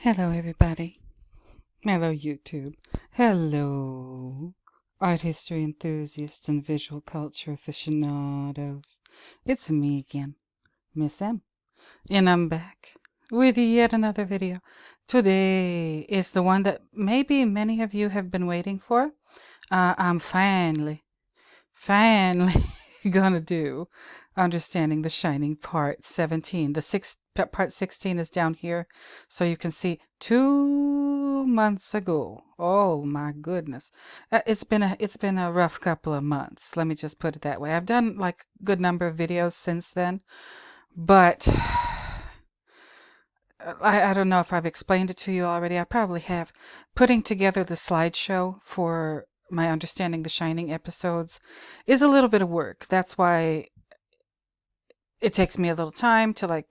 Hello, everybody. Hello, YouTube. Hello, art history enthusiasts and visual culture aficionados. It's me again, Miss M, and I'm back with yet another video. Today is the one that maybe many of you have been waiting for. I'm finally gonna do Understanding the Shining Part 17. Part 16 is down here, so you can see 2 months ago. Oh my goodness, it's been a rough couple of months. Let me just put it that way. I've done like a good number of videos since then, but I don't know if I've explained it to you already. I probably have. Putting together the slideshow for my Understanding the Shining episodes is a little bit of work. That's why it takes me a little time to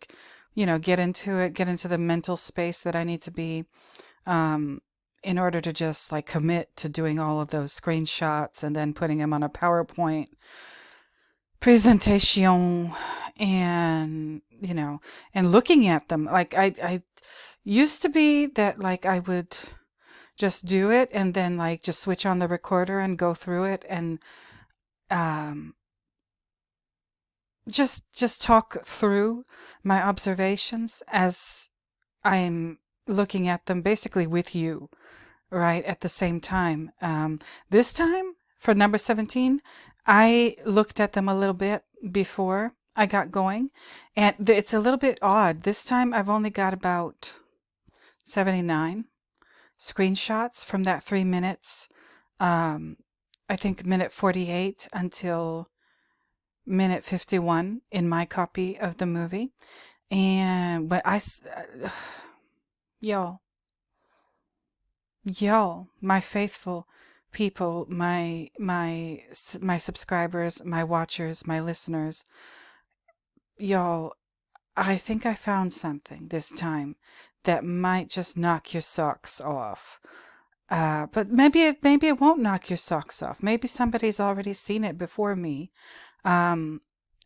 get into it, get into the mental space that I need to be in order to just like commit to doing all of those screenshots and then putting them on a PowerPoint presentation and and looking at them. Like I used to be that like I would just do it and then like just switch on the recorder and go through it and um just talk through my observations as I'm looking at them basically with you, right, at the same time. This time for number 17, I looked at them a little bit before I got going, and it's a little bit odd. This time I've only got about 79 screenshots from that 3 minutes. I think minute 48 until minute 51 in my copy of the movie. And but y'all, my faithful people, my subscribers, my watchers, my listeners, y'all, I think I found something this time that might just knock your socks off. But maybe it won't knock your socks off. Maybe somebody's already seen it before me. Um,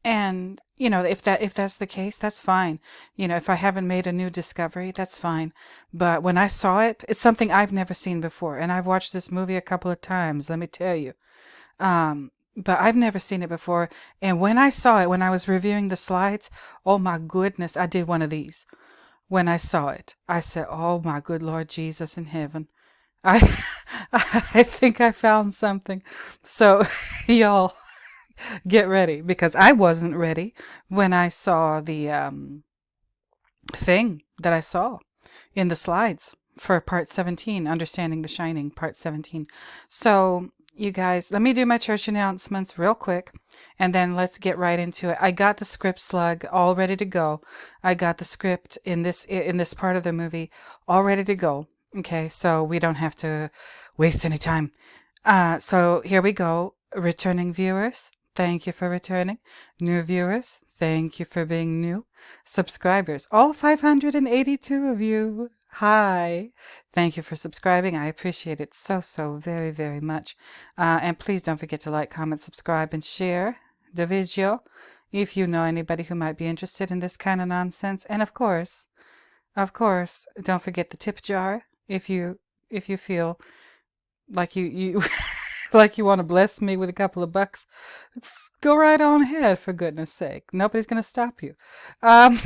and if that's the case, that's fine. If I haven't made a new discovery, that's fine. But when I saw it, it's something I've never seen before, and I've watched this movie a couple of times, let me tell you. But I've never seen it before, and when I saw it, when I was reviewing the slides, oh my goodness, I did one of these. When I saw it, I said, "Oh my good Lord Jesus in heaven." I I think I found something. So, y'all, get ready because I wasn't ready when I saw the thing that I saw in the slides for part 17, Understanding the Shining, part 17. So, you guys, let me do my church announcements real quick and then let's get right into it. I got the script slug all ready to go. I got the script in this part of the movie all ready to go. Okay, so we don't have to waste any time. So here we go. Returning viewers, thank you for returning. New viewers, thank you for being new. Subscribers, all 582 of you. Hi. Thank you for subscribing. I appreciate it so very, very much. And please don't forget to like, comment, subscribe, and share the video if you know anybody who might be interested in this kind of nonsense. And of course, don't forget the tip jar if you feel like you like you want to bless me with a couple of bucks. Go right on ahead, for goodness sake. Nobody's going to stop you. Um,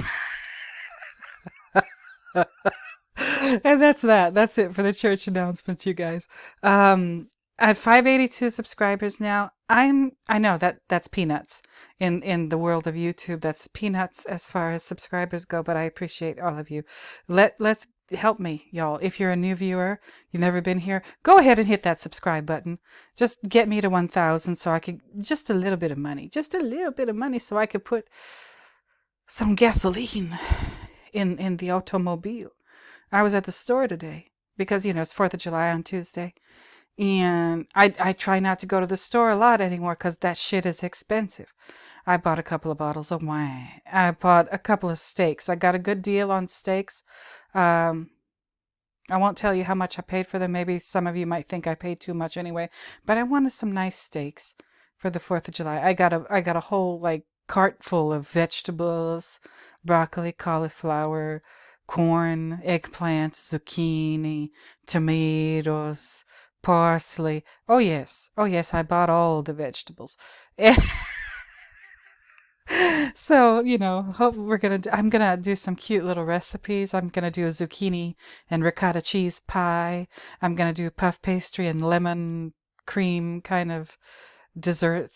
and that's that. That's it for the church announcements, you guys. I have 582 subscribers now. I know that's peanuts in the world of YouTube. That's peanuts as far as subscribers go, but I appreciate all of you. Let's help me, y'all. If you're a new viewer, you've never been here, go ahead and hit that subscribe button. Just get me to 1,000 so I could just a little bit of money. Just a little bit of money so I could put some gasoline in the automobile. I was at the store today because it's 4th of July on Tuesday. And I try not to go to the store a lot anymore because that shit is expensive. I bought a couple of bottles of wine. I bought a couple of steaks. I got a good deal on steaks. I won't tell you how much I paid for them. Maybe some of you might think I paid too much anyway. But I wanted some nice steaks for the 4th of July. I got a whole like cart full of vegetables, broccoli, cauliflower, corn, eggplants, zucchini, tomatoes, parsley. Oh yes, I bought all the vegetables. So, hope I'm gonna do some cute little recipes. I'm gonna do a zucchini and ricotta cheese pie. I'm gonna do puff pastry and lemon cream kind of dessert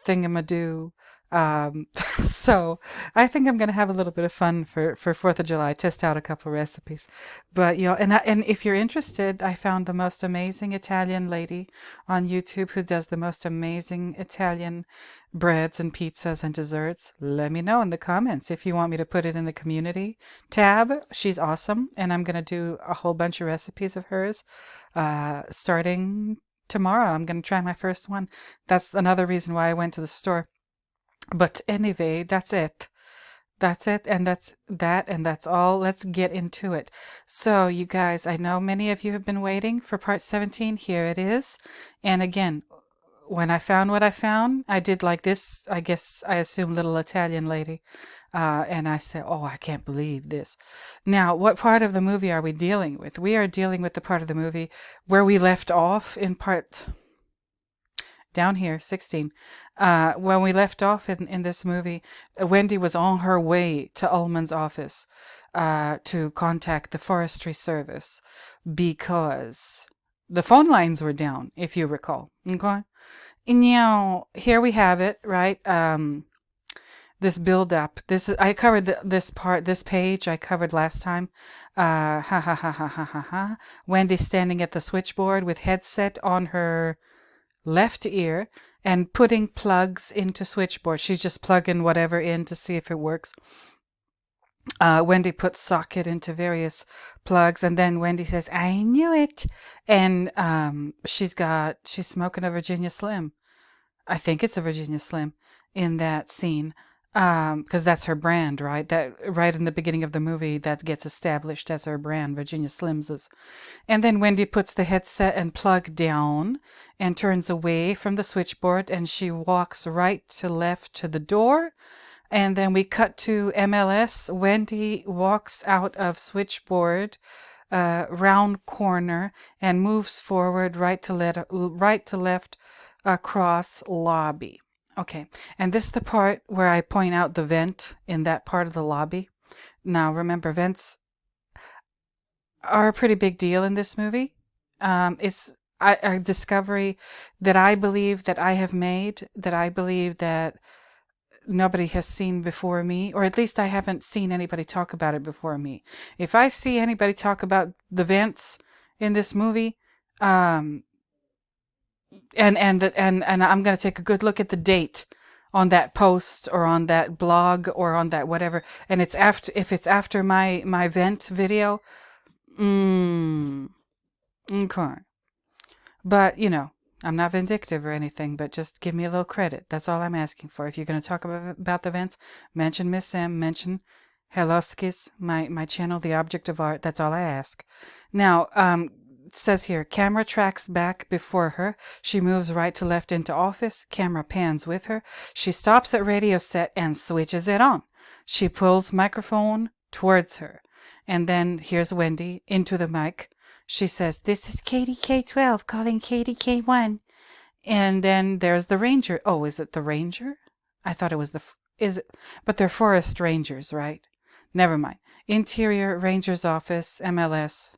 thingamadoo. Um, so I think I'm gonna have a little bit of fun for 4th of July, test out a couple of recipes. But and if you're interested, I found the most amazing Italian lady on YouTube who does the most amazing Italian breads and pizzas and desserts. Let me know in the comments if you want me to put it in the community tab. She's awesome, and I'm gonna do a whole bunch of recipes of hers, starting tomorrow. I'm gonna try my first one. That's another reason why I went to the store. But anyway, that's it. That's it, and that's that, and that's all. Let's get into it. So, you guys, I know many of you have been waiting for part 17. Here it is. And again, when I found what I found, I did like this, I guess, I assume, little Italian lady. And I said, oh, I can't believe this. Now, what part of the movie are we dealing with? We are dealing with the part of the movie where we left off in part down here, 16. When we left off in this movie, Wendy was on her way to Ullman's office to contact the Forestry Service because the phone lines were down, if you recall. Okay? And now, here we have it, right? This build-up. I covered this page I covered last time. Ha ha ha ha ha ha ha. Wendy standing at the switchboard with headset on her left ear and putting plugs into switchboard. She's just plugging whatever in to see if it works. Wendy puts socket into various plugs, and then Wendy says, I knew it. And she's smoking a Virginia Slim. I think it's a Virginia Slim in that scene. Because that's her brand, right? That right in the beginning of the movie, that gets established as her brand, Virginia Slims is. And then Wendy puts the headset and plug down and turns away from the switchboard, and she walks right to left to the door. And then we cut to MLS. Wendy walks out of switchboard, round corner, and moves forward right to left across lobby. Okay, and this is the part where I point out the vent in that part of the lobby. Now, remember, vents are a pretty big deal in this movie. It's a discovery that I believe that I have made, that I believe that nobody has seen before me, or at least I haven't seen anybody talk about it before me. If I see anybody talk about the vents in this movie, and I'm going to take a good look at the date on that post or on that blog or on that whatever, and if it's after my vent video, okay. But I'm not vindictive or anything, but just give me a little credit. That's all I'm asking for. If you're going to talk about the vents, mention Miss M, mention Helloskis, my channel, The Object of Art. That's all I ask. Now, it says here, camera tracks back before her. She moves right to left into office. Camera pans with her. She stops at radio set and switches it on. She pulls microphone towards her. And then here's Wendy into the mic. She says, this is KDK12 calling KDK1. And then there's the ranger. Oh, is it the ranger? I thought it was but they're forest rangers, right? Never mind. Interior Ranger's Office, MLS.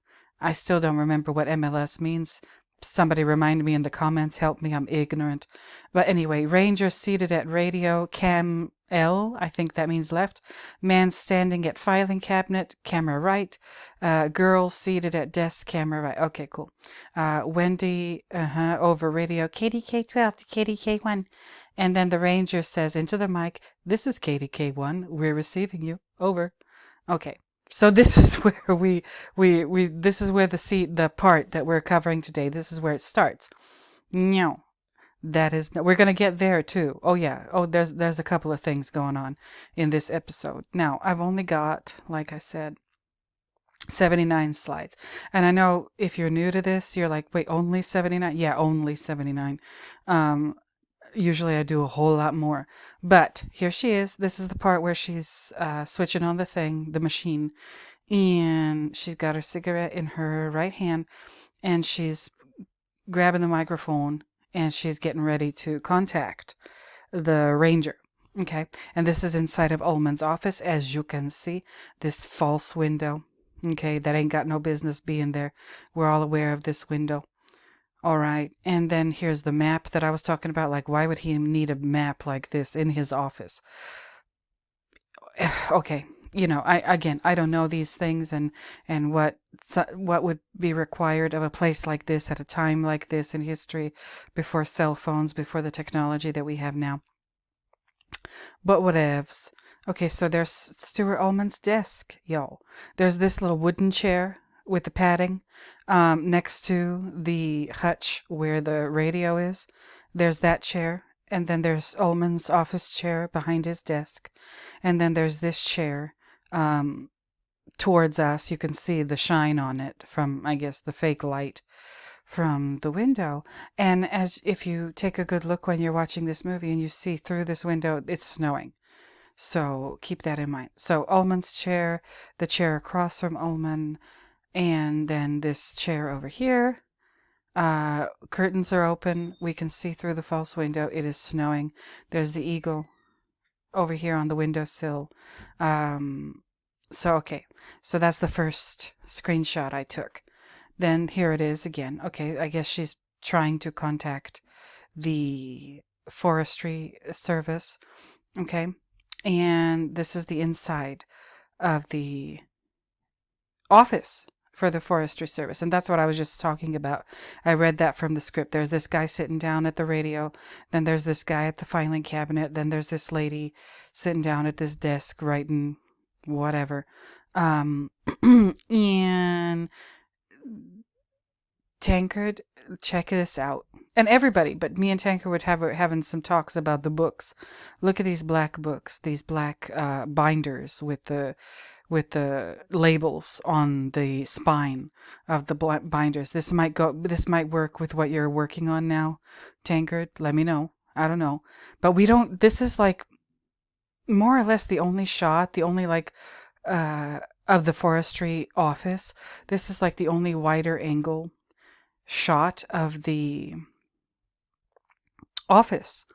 I still don't remember what MLS means. Somebody remind me in the comments. Help me, I'm ignorant. But anyway, Ranger seated at radio, cam L, I think that means left. Man standing at filing cabinet, camera right. Girl seated at desk, camera right. Okay, cool. Wendy, over radio, KDK12 to KDK1. And then the Ranger says into the mic, this is KDK1, we're receiving you, over. Okay. So this is where this is where the part that we're covering today, this is where it starts. No, we're going to get there too. Oh yeah. Oh, there's a couple of things going on in this episode. Now, I've only got, like I said, 79 slides. And I know if you're new to this, you're like, wait, only 79? Yeah, only 79. Usually I do a whole lot more. But here she is. This is the part where she's switching on the machine. And she's got her cigarette in her right hand, and she's grabbing the microphone, and she's getting ready to contact the ranger. Okay, and this is inside of Ullman's office, as you can see, this false window. Okay, that ain't got no business being there. We're all aware of this window. All right, and then here's the map that I was talking about. Like, why would he need a map like this in his office? Okay, I don't know these things, and what would be required of a place like this at a time like this in history, before cell phones, before the technology that we have now. But whatevs. Okay, so there's Stuart Ullman's desk, yo. There's this little wooden chair with the padding next to the hutch where the radio is. There's that chair. And then there's Ullman's office chair behind his desk. And then there's this chair towards us. You can see the shine on it from, I guess, the fake light from the window. And as if you take a good look when you're watching this movie and you see through this window, it's snowing. So keep that in mind. So Ullman's chair, the chair across from Ullman, and then this chair over here. Curtains are open. We can see through the false window. It is snowing. There's the eagle over here on the windowsill. Okay. So that's the first screenshot I took. Then here it is again. Okay, I guess she's trying to contact the forestry service. Okay. And this is the inside of the office for the forestry service. And that's what I was just talking about. I read that from the script. There's this guy sitting down at the radio. Then there's this guy at the filing cabinet. Then there's this lady sitting down at this desk writing whatever. And Tankard, check this out. And everybody, but me and Tankard would having some talks about the books. Look at these black books, these black binders with the labels on the spine of the binders. This might work with what you're working on now, Tankard. Let me know. I don't know, but we don't. This is like more or less the only shot, the only of the forestry office. This is like the only wider angle shot of the office.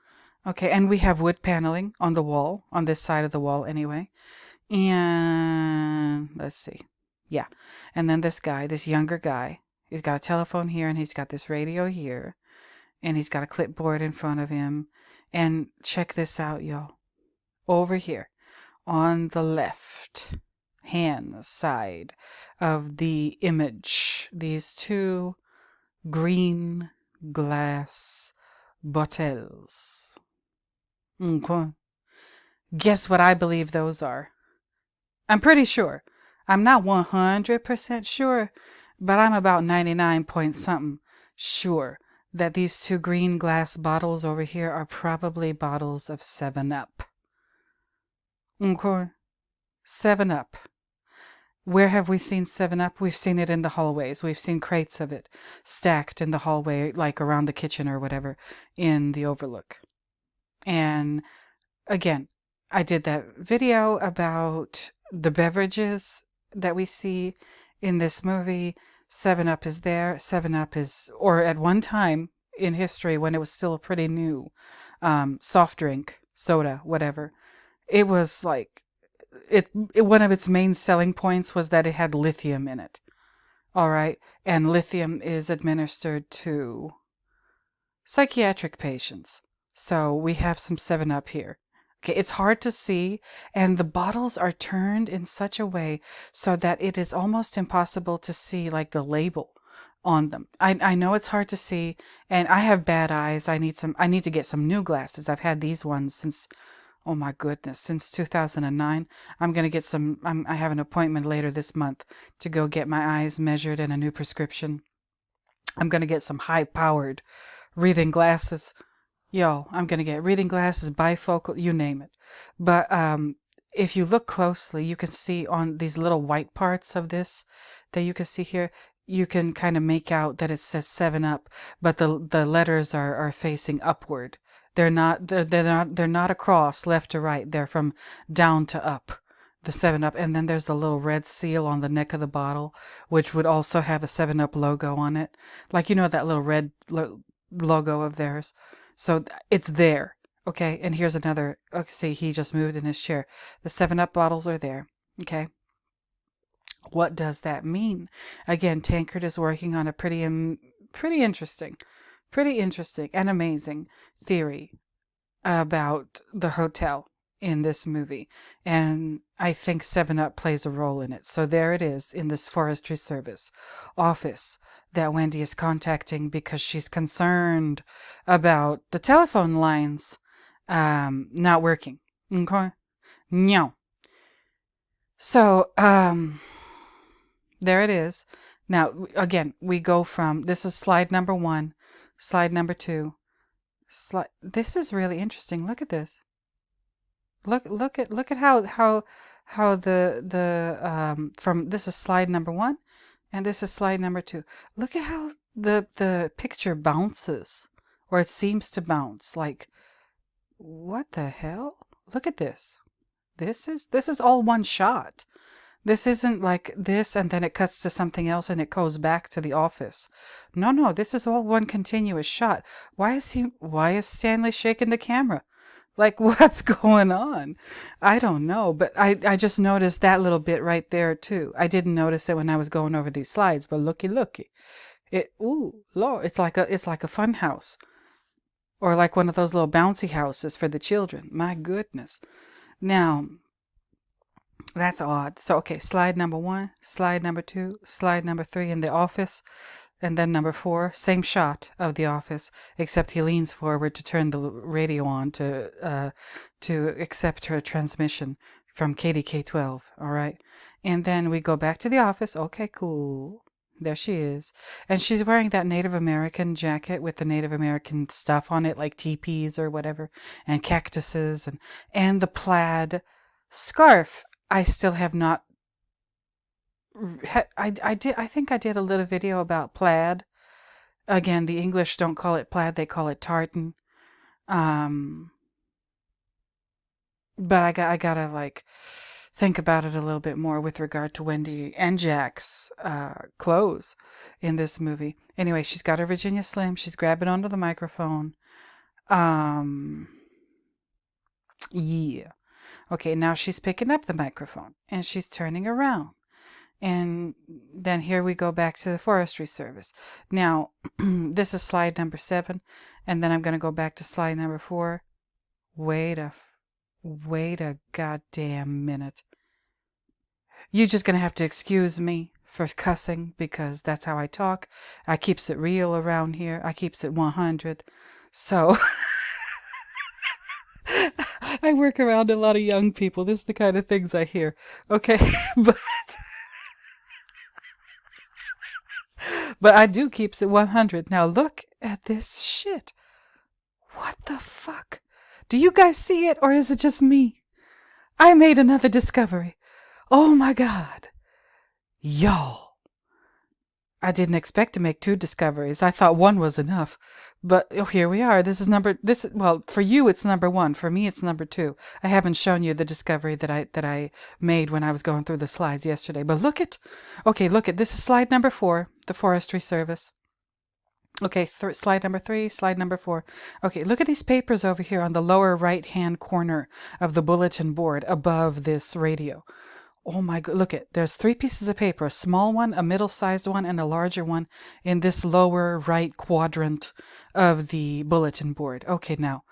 Okay, and we have wood paneling on the wall, on this side of the wall anyway. And let's see. Yeah. And then this guy, this younger guy, he's got a telephone here and he's got this radio here. And he's got a clipboard in front of him. And check this out, y'all. Over here on the left hand side of the image, these two green glass bottles. Okay. Guess what I believe those are? I'm pretty sure. I'm not 100% sure, but I'm about 99 point something sure that these two green glass bottles over here are probably bottles of 7-Up. Okay. 7-Up. Where have we seen 7-Up? We've seen it in the hallways. We've seen crates of it stacked in the hallway, like around the kitchen or whatever, in the Overlook. And again, I did that video about the beverages that we see in this movie. 7-Up is there. 7-Up is, or at one time in history when it was still a pretty new soft drink, soda, whatever, it was like, one of its main selling points was that it had lithium in it. All right. And lithium is administered to psychiatric patients. So we have some 7-Up here. Okay, it's hard to see, and the bottles are turned in such a way so that it is almost impossible to see like the label on them. I know it's hard to see, and I have bad eyes. I need to get some new glasses. I've had these ones since, oh my goodness, since 2009. I'm going to get some, I have an appointment later this month to go get my eyes measured and a new prescription. I'm going to get some high-powered reading glasses. Yo, I'm going to get reading glasses, bifocal, you name it. But if you look closely, you can see on these little white parts of this that you can see here, you can kind of make out that it says 7-Up, but the letters are facing upward. They're not across left to right. They're from down to up. the 7-Up, and then there's the little red seal on the neck of the bottle, which would also have a 7-Up logo on it. Like, that little red logo of theirs. So it's there. Okay, and here's another. Okay, see, he just moved in his chair. The 7-Up bottles are there. Okay. What does that mean? Again, Tankard is working on a pretty interesting and amazing theory about the hotel in this movie. And I think 7-Up plays a role in it. So there it is in this Forestry Service office that Wendy is contacting because she's concerned about the telephone lines not working. Okay? No. So, there it is. Now, again, we go from, this is slide number 1, slide number 2. This is really interesting. Look at this. Look at how the from, this is slide number 1 and this is slide number 2. Look at how the picture bounces, or it seems to bounce. Like, what the hell? Look at this. This is all one shot. This isn't like this and then it cuts to something else and it goes back to the office. No, this is all one continuous shot. Why is Stanley shaking the camera? Like, what's going on? I don't know, but I just noticed that little bit right there too. I didn't notice it when I was going over these slides, but looky. Lord, it's like a fun house. Or like one of those little bouncy houses for the children. My goodness. Now, that's odd. So, okay, slide number 1, slide number 2, slide number 3 in the office, and then number 4, same shot of the office, except he leans forward to turn the radio on to accept her transmission from KDK12, all right? And then we go back to the office. Okay, cool. There she is. And she's wearing that Native American jacket with the Native American stuff on it, like teepees or whatever, and cactuses, and the plaid scarf. I still have not. I think I did a little video about plaid. Again, the English don't call it plaid; they call it tartan. But I gotta like think about it a little bit more with regard to Wendy and Jack's clothes in this movie. Anyway, she's got her Virginia Slim. She's grabbing onto the microphone. Yeah. Okay, now she's picking up the microphone and she's turning around. And then here we go back to the Forestry Service. Now, this is slide number 7, and then I'm going to go back to slide number 4. Wait a goddamn minute. You're just going to have to excuse me for cussing because that's how I talk. I keeps it real around here. I keeps it 100. So I work around a lot of young people. This is the kind of things I hear. Okay, but I do keeps it 100. Now look at this shit. What the fuck? Do you guys see it, or is it just me? I made another discovery. Oh my god. Y'all. I didn't expect to make 2 discoveries. I thought 1 was enough. But here we are. Well, for you it's number 1. For me it's number 2. I haven't shown you the discovery that I made when I was going through the slides yesterday. But look at. This is slide number 4, the Forestry Service. Okay, slide number 3, slide number 4. Okay, look at these papers over here on the lower right-hand corner of the bulletin board above this radio. Oh my god, look there's 3 pieces of paper, a small one, a middle-sized one, and a larger one in this lower right quadrant of the bulletin board. Okay, now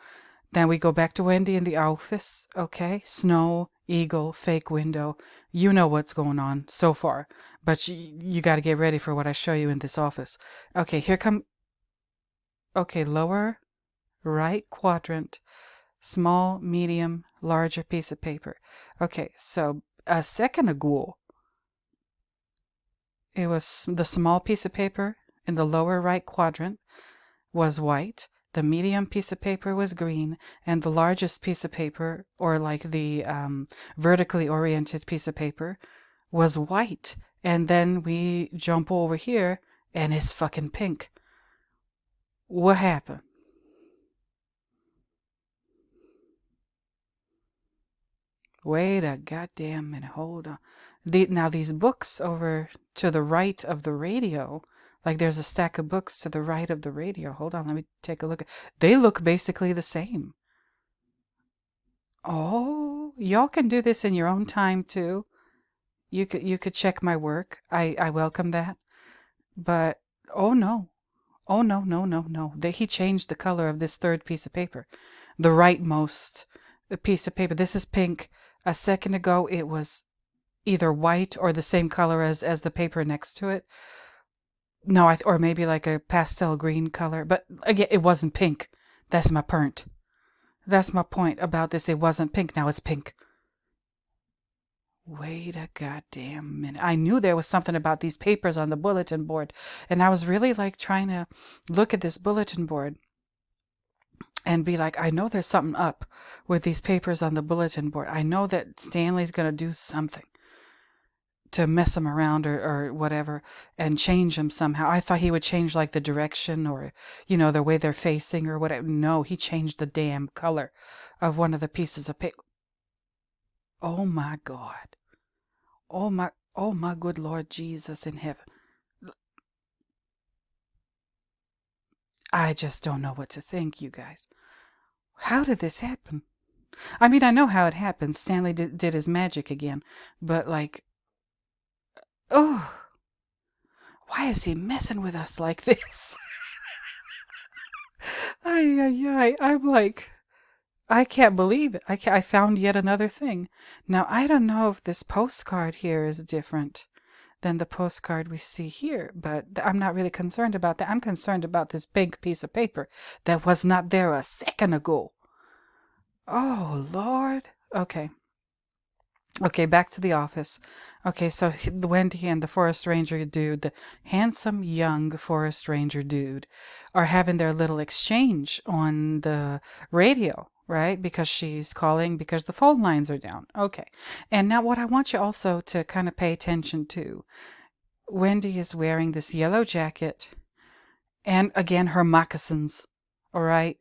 we go back to Wendy in the office. Okay, snow, eagle, fake window. You know what's going on so far, but you got to get ready for what I show you in this office. Okay, lower right quadrant, small, medium, larger piece of paper. Okay, so a second ago, it was the small piece of paper in the lower right quadrant was white, the medium piece of paper was green, and the largest piece of paper, or like the vertically oriented piece of paper, was white. And then we jump over here, and it's fucking pink. What happened? Wait a goddamn minute. Hold on. Now these books over to the right of the radio, like there's a stack of books to the right of the radio. Hold on, let me take a look. They look basically the same. Oh, y'all can do this in your own time too. You could check my work. I welcome that. But oh no. Oh no, no, no, no. He changed the color of this third piece of paper. The rightmost piece of paper. This is pink. A second ago it was either white or the same color as the paper next to it. No, or maybe like a pastel green color. But again, it wasn't pink. That's my point. That's my point about this. It wasn't pink. Now it's pink. Wait a goddamn minute. I knew there was something about these papers on the bulletin board. And I was really like trying to look at this bulletin board and be like, I know there's something up with these papers on the bulletin board. I know that Stanley's going to do something to mess them around or whatever and change them somehow. I thought he would change like the direction or, the way they're facing or whatever. No, he changed the damn color of one of the pieces of paper. Oh my God. Oh my good Lord Jesus in heaven. I just don't know what to think, you guys. How did this happen? I mean, I know how it happened. Stanley did his magic again. But like, oh, why is he messing with us like this? I'm like, I can't believe it. I found yet another thing. Now, I don't know if this postcard here is different than the postcard we see here, but I'm not really concerned about that. I'm concerned about this big piece of paper that was not there a second ago. Oh, Lord. Okay. Okay, back to the office. Okay, so Wendy and the forest ranger dude, the handsome young forest ranger dude, are having their little exchange on the radio, right? Because she's calling because the phone lines are down. Okay. And now what I want you also to kind of pay attention to, Wendy is wearing this yellow jacket and again her moccasins, all right?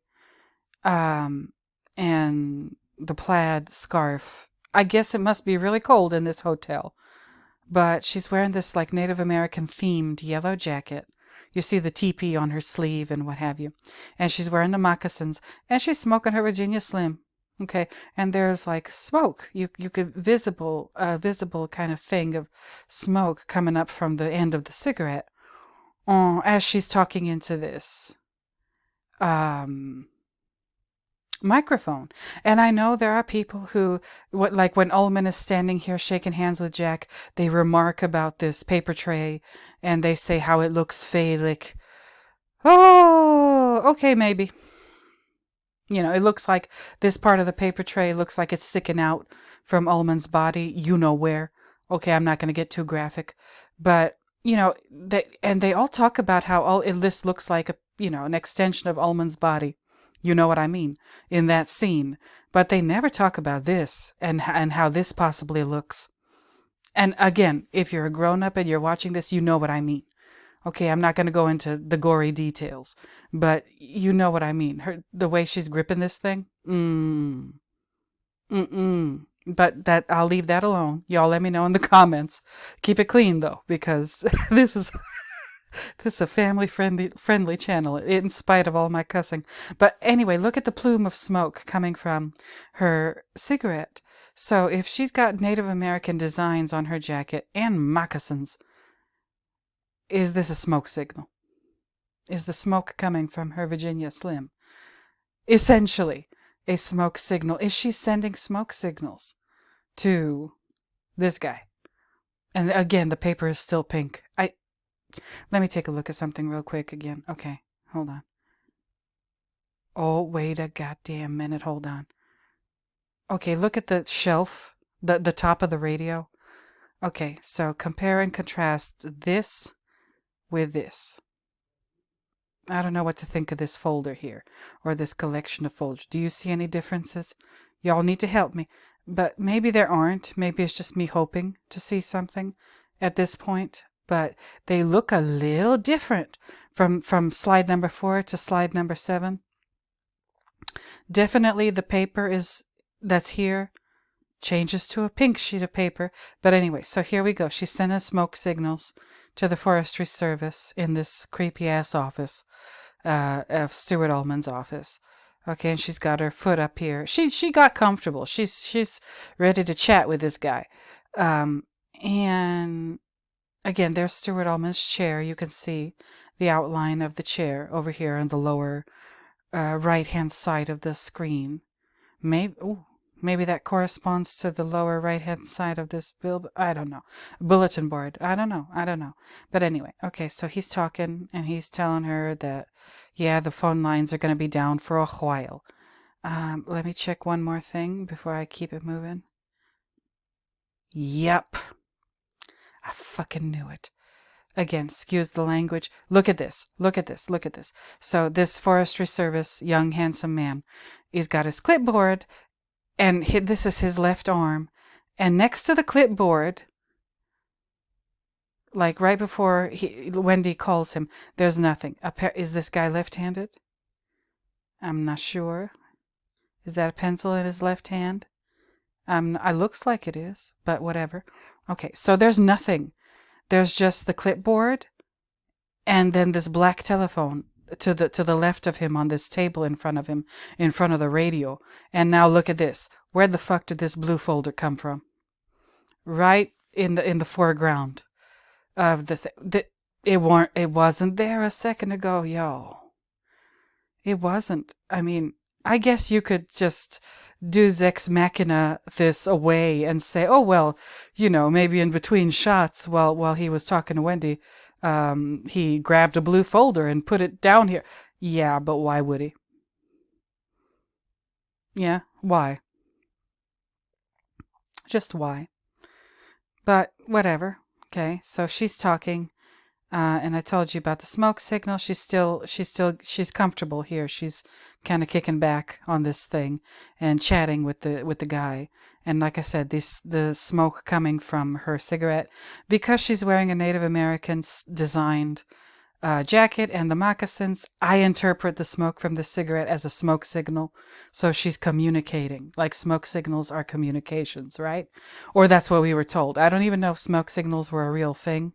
And the plaid scarf. I guess it must be really cold in this hotel. But she's wearing this like Native American themed yellow jacket. You see the teepee on her sleeve and what have you. And she's wearing the moccasins and she's smoking her Virginia Slim. Okay. And there's like smoke. You could visible kind of thing of smoke coming up from the end of the cigarette. As she's talking into this microphone. And I know there are people who, like when Ullman is standing here shaking hands with Jack, they remark about this paper tray and they say how it looks phallic. Oh, okay, maybe. It looks like this part of the paper tray looks like it's sticking out from Ullman's body, where. Okay, I'm not going to get too graphic. But, they all talk about how this looks like an extension of Ullman's body. You know what I mean, in that scene. But they never talk about this and how this possibly looks. And again, if you're a grown-up and you're watching this, you know what I mean. Okay, I'm not going to go into the gory details, but you know what I mean. The way she's gripping this thing. But I'll leave that alone. Y'all let me know in the comments. Keep it clean though, because this is a family friendly channel, in spite of all my cussing. But anyway, look at the plume of smoke coming from her cigarette. So if she's got Native American designs on her jacket and moccasins, is this a smoke signal? Is the smoke coming from her Virginia Slim? Essentially, a smoke signal. Is she sending smoke signals to this guy? And again, the paper is still pink. Let me take a look at something real quick again. Okay, hold on. Oh, wait a goddamn minute. Hold on. Okay, look at the shelf, the top of the radio. Okay, so compare and contrast this with this. I don't know what to think of this folder here, or this collection of folders. Do you see any differences? Y'all need to help me. But maybe there aren't. Maybe it's just me hoping to see something at this point. But they look a little different from slide number 4 to slide number 7. Definitely the paper that's here changes to a pink sheet of paper. But anyway, so here we go. She's sending smoke signals to the Forestry Service in this creepy ass office, of Stuart Ullman's office. Okay, and she's got her foot up here. She got comfortable. She's ready to chat with this guy. And again, there's Stuart Ullman's chair. You can see the outline of the chair over here on the lower right-hand side of the screen. Maybe that corresponds to the lower right-hand side of this I don't know. Bulletin board. I don't know. But anyway, okay, so he's talking and he's telling her that, yeah, the phone lines are going to be down for a while. Let me check one more thing before I keep it moving. Yep. I fucking knew it. Again, excuse the language. Look at this. So this Forestry Service young handsome man, he's got his clipboard, and this is his left arm, and next to the clipboard, like right before Wendy calls him, there's nothing. Is this guy left-handed? I'm not sure. Is that a pencil in his left hand? It looks like it is, but whatever. Okay, so there's nothing. There's just the clipboard and then this black telephone to the left of him on this table in front of him, in front of the radio. And now look at this. Where the fuck did this blue folder come from? Right in the foreground of it wasn't there a second ago, yo. It wasn't. I mean, I guess you could just Deus Ex Machina this away and say, oh, well, maybe in between shots while he was talking to Wendy, he grabbed a blue folder and put it down here. Yeah, but why would he? Yeah, why? Just why? But whatever. Okay, so she's talking. And I told you about the smoke signal. She's comfortable here. She's kind of kicking back on this thing and chatting with the guy. And like I said, the smoke coming from her cigarette, because she's wearing a Native American designed jacket and the moccasins. I interpret the smoke from the cigarette as a smoke signal. So she's communicating, like smoke signals are communications, right? Or that's what we were told. I don't even know if smoke signals were a real thing,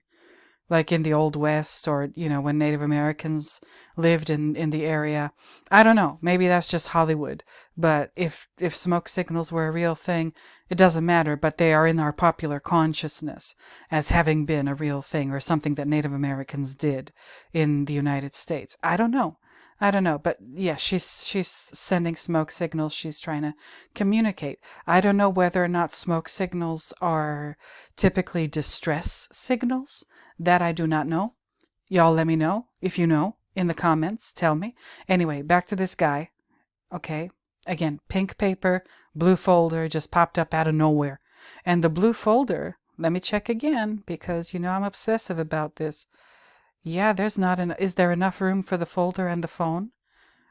like in the Old West, or, when Native Americans lived in the area. I don't know. Maybe that's just Hollywood. But if smoke signals were a real thing, it doesn't matter. But they are in our popular consciousness as having been a real thing, or something that Native Americans did in the United States. I don't know. But yeah, she's sending smoke signals. She's trying to communicate. I don't know whether or not smoke signals are typically distress signals. That I do not know. Y'all let me know if you know in the comments. Tell me. Anyway, back to this guy. Okay. Again, pink paper, blue folder just popped up out of nowhere. And the blue folder, let me check again, because I'm obsessive about this. Yeah, is there enough room for the folder and the phone?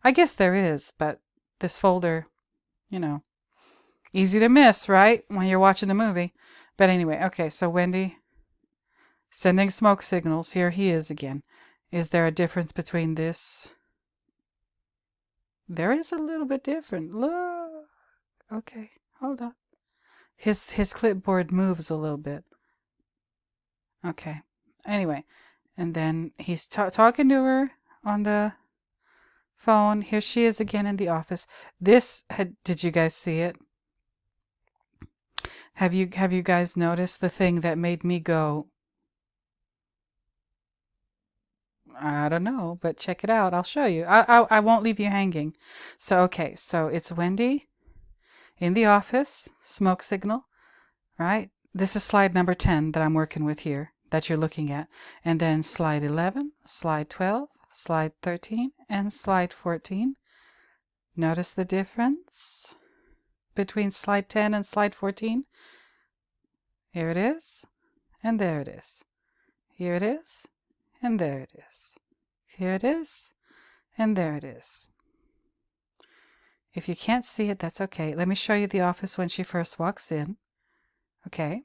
I guess there is, but this folder, easy to miss, right? When you're watching the movie. But anyway, okay, so Wendy sending smoke signals. Here he is again. Is there a difference between this? There is a little bit different. Look. Okay, hold on. His clipboard moves a little bit. Okay. Anyway, and then he's talking to her on the phone. Here she is again in the office. Did you guys see it? Have you guys noticed the thing that made me go, I don't know, but check it out. I'll show you. I won't leave you hanging. So, okay, so it's Wendy in the office, smoke signal, right? This is slide number 10 that I'm working with here, that you're looking at. And then slide 11, slide 12, slide 13, and slide 14. Notice the difference between slide 10 and slide 14? Here it is, and there it is. Here it is, and there it is. Here it is, and there it is. If you can't see it, that's okay. Let me show you the office when she first walks in. Okay.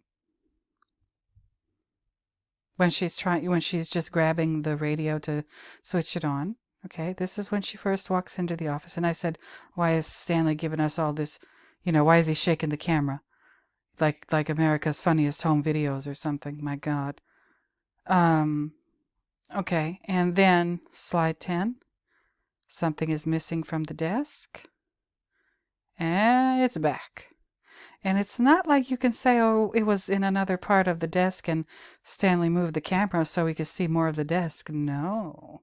When she's just grabbing the radio to switch it on. Okay, this is when she first walks into the office. And I said, why is Stanley giving us all this, why is he shaking the camera? like America's Funniest Home Videos or something. My God. Um, okay, and then slide 10. Something is missing from the desk, and it's back. And it's not like you can say, oh, it was in another part of the desk and Stanley moved the camera so we could see more of the desk. No.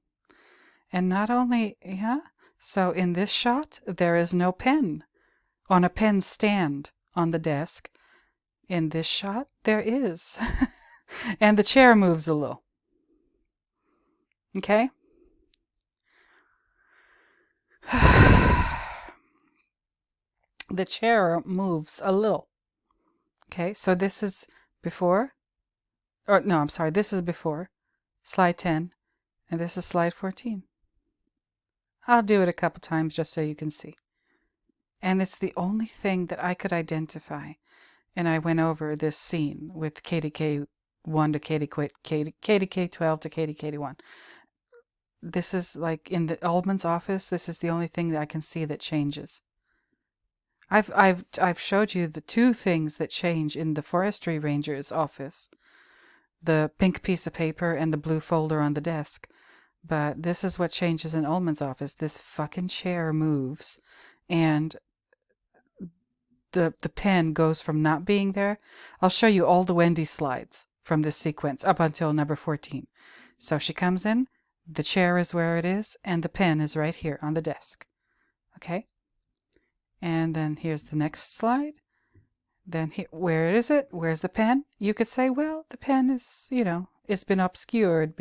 And not only, yeah, so in this shot, there is no pen on a pen stand on the desk. In this shot, there is. And the chair moves a little. Okay? The chair moves a little. Okay, so this is before, or no, I'm sorry, this is before, slide 10, and this is slide 14. I'll do it a couple times just so you can see. And it's the only thing that I could identify. And I went over this scene with KDK1 to KDK12 to KDK1. This is like in the Ullman's office, this is the only thing that I can see that changes. I've showed you the two things that change in the forestry ranger's office. The pink piece of paper and the blue folder on the desk. But this is what changes in Ullman's office. This fucking chair moves and the pen goes from not being there. I'll show you all the Wendy slides from this sequence up until number 14. So she comes in, the chair is where it is, and the pen is right here on the desk. Okay? And then here's the next slide. Then where is it? Where's the pen? You could say, well, the pen is, it's been obscured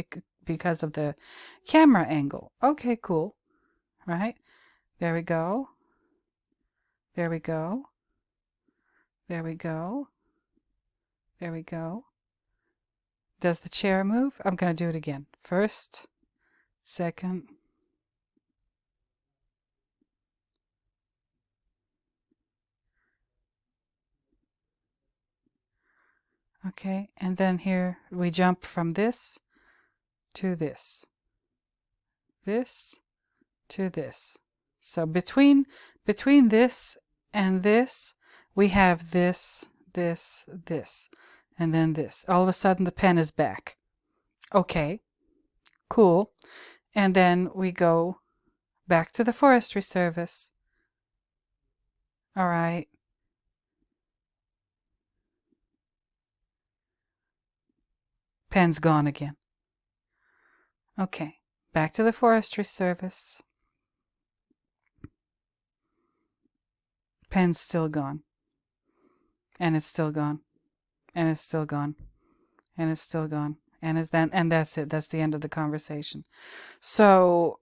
because of the camera angle. Okay, cool. Right? There we go. There we go. There we go. There we go. Does the chair move? I'm going to do it again. First, second. Okay, and then here we jump from this to this. This to this. So between this and this, we have this, this, this, and then this. All of a sudden the pen is back. Okay, cool. And then we go back to the Forestry Service. All right. Pen's gone again. Okay, back to the Forestry Service. Pen's still gone. And it's still gone. And it's still gone. And it's still gone. And that's it. That's the end of the conversation. So,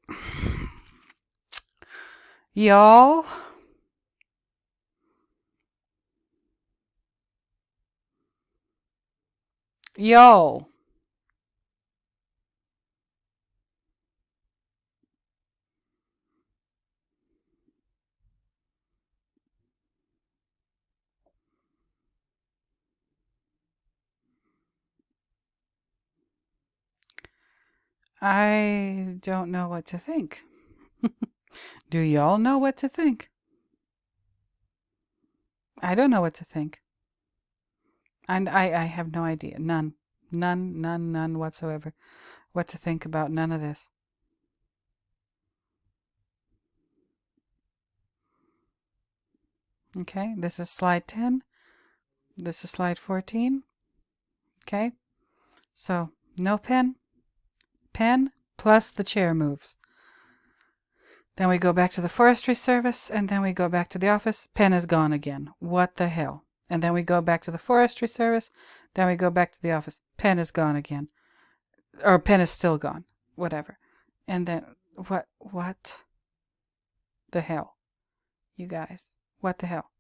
y'all, I don't know what to think. Do y'all know what to think? I don't know what to think. And I have no idea. None whatsoever. What to think about none of this. Okay, this is slide 10. This is slide 14. Okay, so no pen. Pen plus the chair moves. Then we go back to the Forestry Service, and then we go back to the office. Pen is gone again. What the hell? And then we go back to the Forestry Service. Then we go back to the office. Pen is gone again. Or pen is still gone. Whatever. And then, what the hell? You guys. What the hell?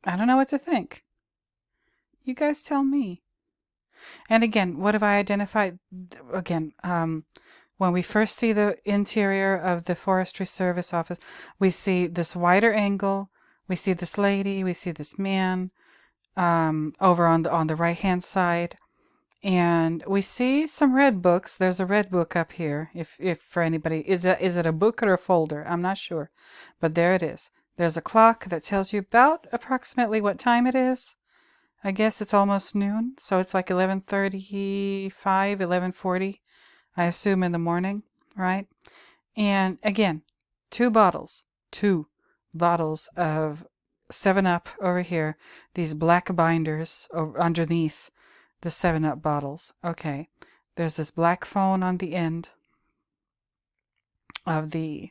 I don't know what to think. You guys tell me. And again, what have I identified? Again, when we first see the interior of the Forestry Service office, we see this wider angle. We see this lady. We see this man over on the right-hand side. And we see some red books. There's a red book up here. If for anybody, is it a book or a folder? I'm not sure, but there it is. There's a clock that tells you about approximately what time it is. I guess it's almost noon, so it's like 11:35, 11:40. I assume in the morning, right? And again, two bottles of 7 Up over here. These black binders underneath the 7 Up bottles. Okay. There's this black phone on the end of the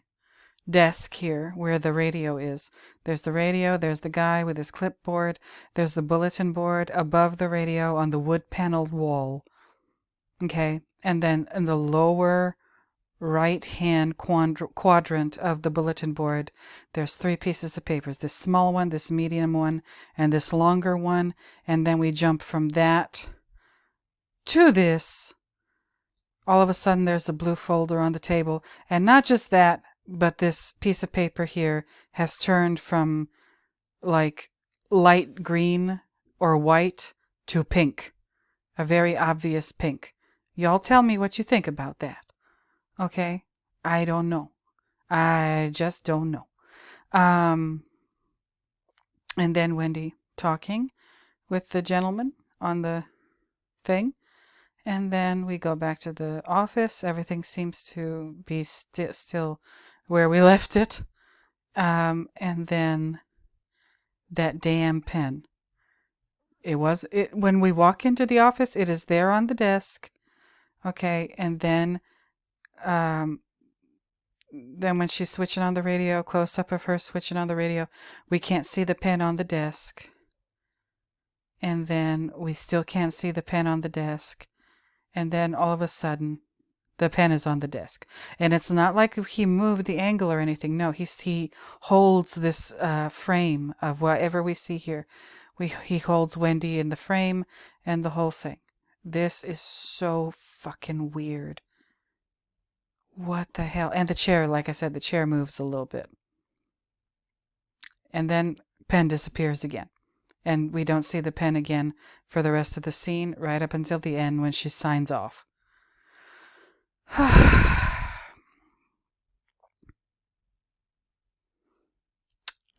desk here where the radio is. There's the radio, there's the guy with his clipboard, there's the bulletin board above the radio on the wood paneled wall. Okay. And then in the lower right hand quadrant of the bulletin board, there's 3 pieces of papers, this small one, this medium one, and this longer one. And then we jump from that to this. All of a sudden there's a blue folder on the table, and not just that, but this piece of paper here has turned from like light green or white to pink, a very obvious pink. Y'all tell me what you think about that. Okay? I don't know. I just don't know. And then Wendy talking with the gentleman on the thing. And then we go back to the office. Everything seems to be still where we left it. And then that damn pen. When we walk into the office, it is there on the desk. Okay, and then when she's switching on the radio, close up of her switching on the radio, we can't see the pen on the desk. And then we still can't see the pen on the desk. And then all of a sudden, the pen is on the desk. And it's not like he moved the angle or anything. No, he holds this frame of whatever we see here. He holds Wendy in the frame and the whole thing. This is so fucking weird. What the hell? And the chair, like I said, the chair moves a little bit. And then pen disappears again. And we don't see the pen again for the rest of the scene, right up until the end when she signs off.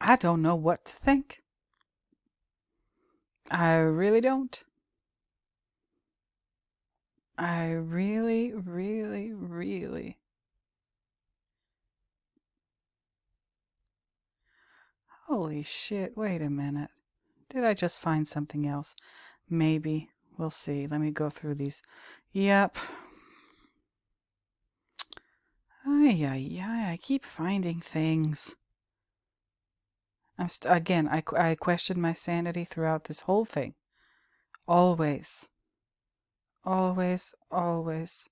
I don't know what to think. I really don't. I really, really, really. Holy shit, wait a minute. Did I just find something else? Maybe. We'll see. Let me go through these. Yep. I keep finding things. Again, I question my sanity throughout this whole thing. Always. Always, always,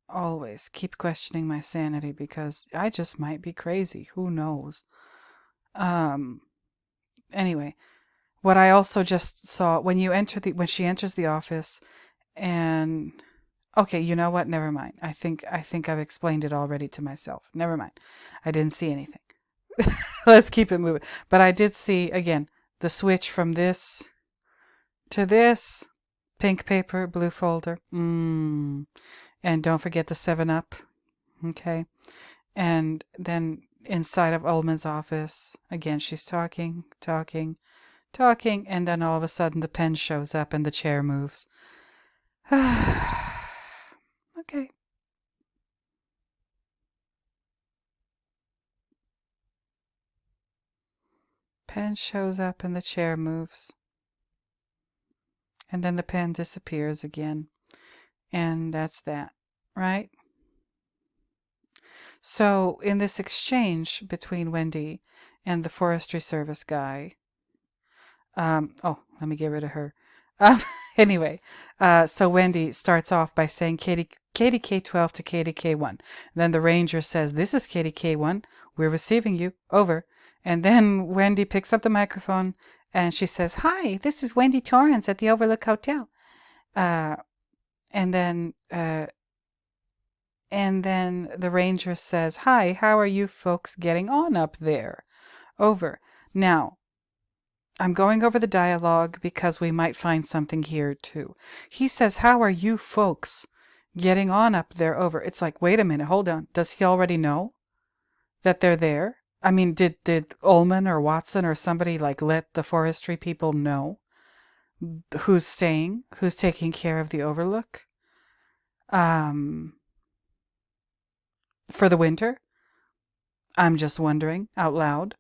always keep questioning my sanity because I just might be crazy. Who knows? Anyway, what I also just saw when she enters the office and okay, you know what? Never mind. I think I've explained it already to myself. Never mind. I didn't see anything. Let's keep it moving. But I did see again the switch from this to this. Pink paper, blue folder. And don't forget the 7 Up. Okay. And then inside of Ullman's office, again, she's talking, and then all of a sudden the pen shows up and the chair moves. Okay. Pen shows up and the chair moves. And then the pen disappears again. And that's that, right? So in this exchange between Wendy and the Forestry Service guy, let me get rid of her. Anyway, so Wendy starts off by saying KDK12 to KDK1. Then the ranger says, "This is KDK1. We're receiving you. Over." And then Wendy picks up the microphone and she says, "Hi, this is Wendy Torrance at the Overlook Hotel." And then the ranger says, "Hi, how are you folks getting on up there?" Over. Now, I'm going over the dialogue because we might find something here too. He says, "How are you folks getting on up there over?" It's like, wait a minute, hold on. Does he already know that they're there? I mean, did Ullman or Watson or somebody like let the forestry people know who's staying, who's taking care of the overlook? Um, for the winter? I'm just wondering out loud.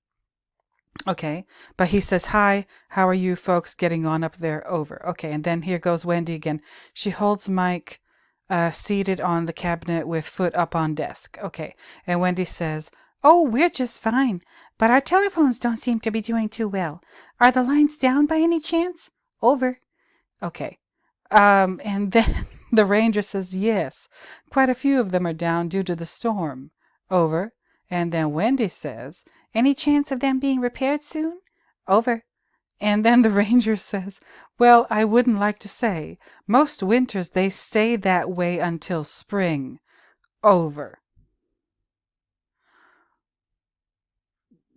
Okay, but he says, "Hi, how are you folks getting on up there?" Over. Okay, and then here goes Wendy again. She holds Mike seated on the cabinet with foot up on desk. Okay, and Wendy says, "Oh, we're just fine, but our telephones don't seem to be doing too well. Are the lines down by any chance?" Over. Okay. And then the ranger says, "Yes, quite a few of them are down due to the storm." Over. And then Wendy says, "Any chance of them being repaired soon?" Over. And then the ranger says, "Well, I wouldn't like to say. Most winters they stay that way until spring." Over.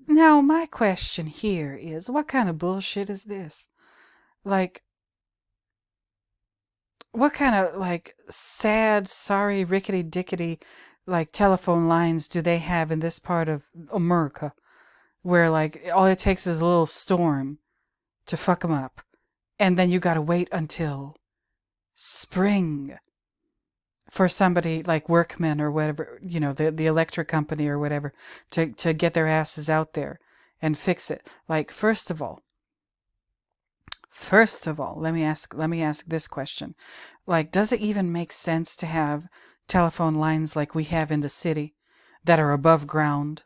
Now, my question here is, what kind of bullshit is this? Like, what kind of like sad, sorry, rickety dickety like telephone lines do they have in this part of America where like all it takes is a little storm to fuck them up, and then you gotta wait until spring for somebody like workmen or whatever, the electric company or whatever, to get their asses out there and fix it. Like, first of all, let me ask this question. Like, does it even make sense to have telephone lines like we have in the city that are above ground,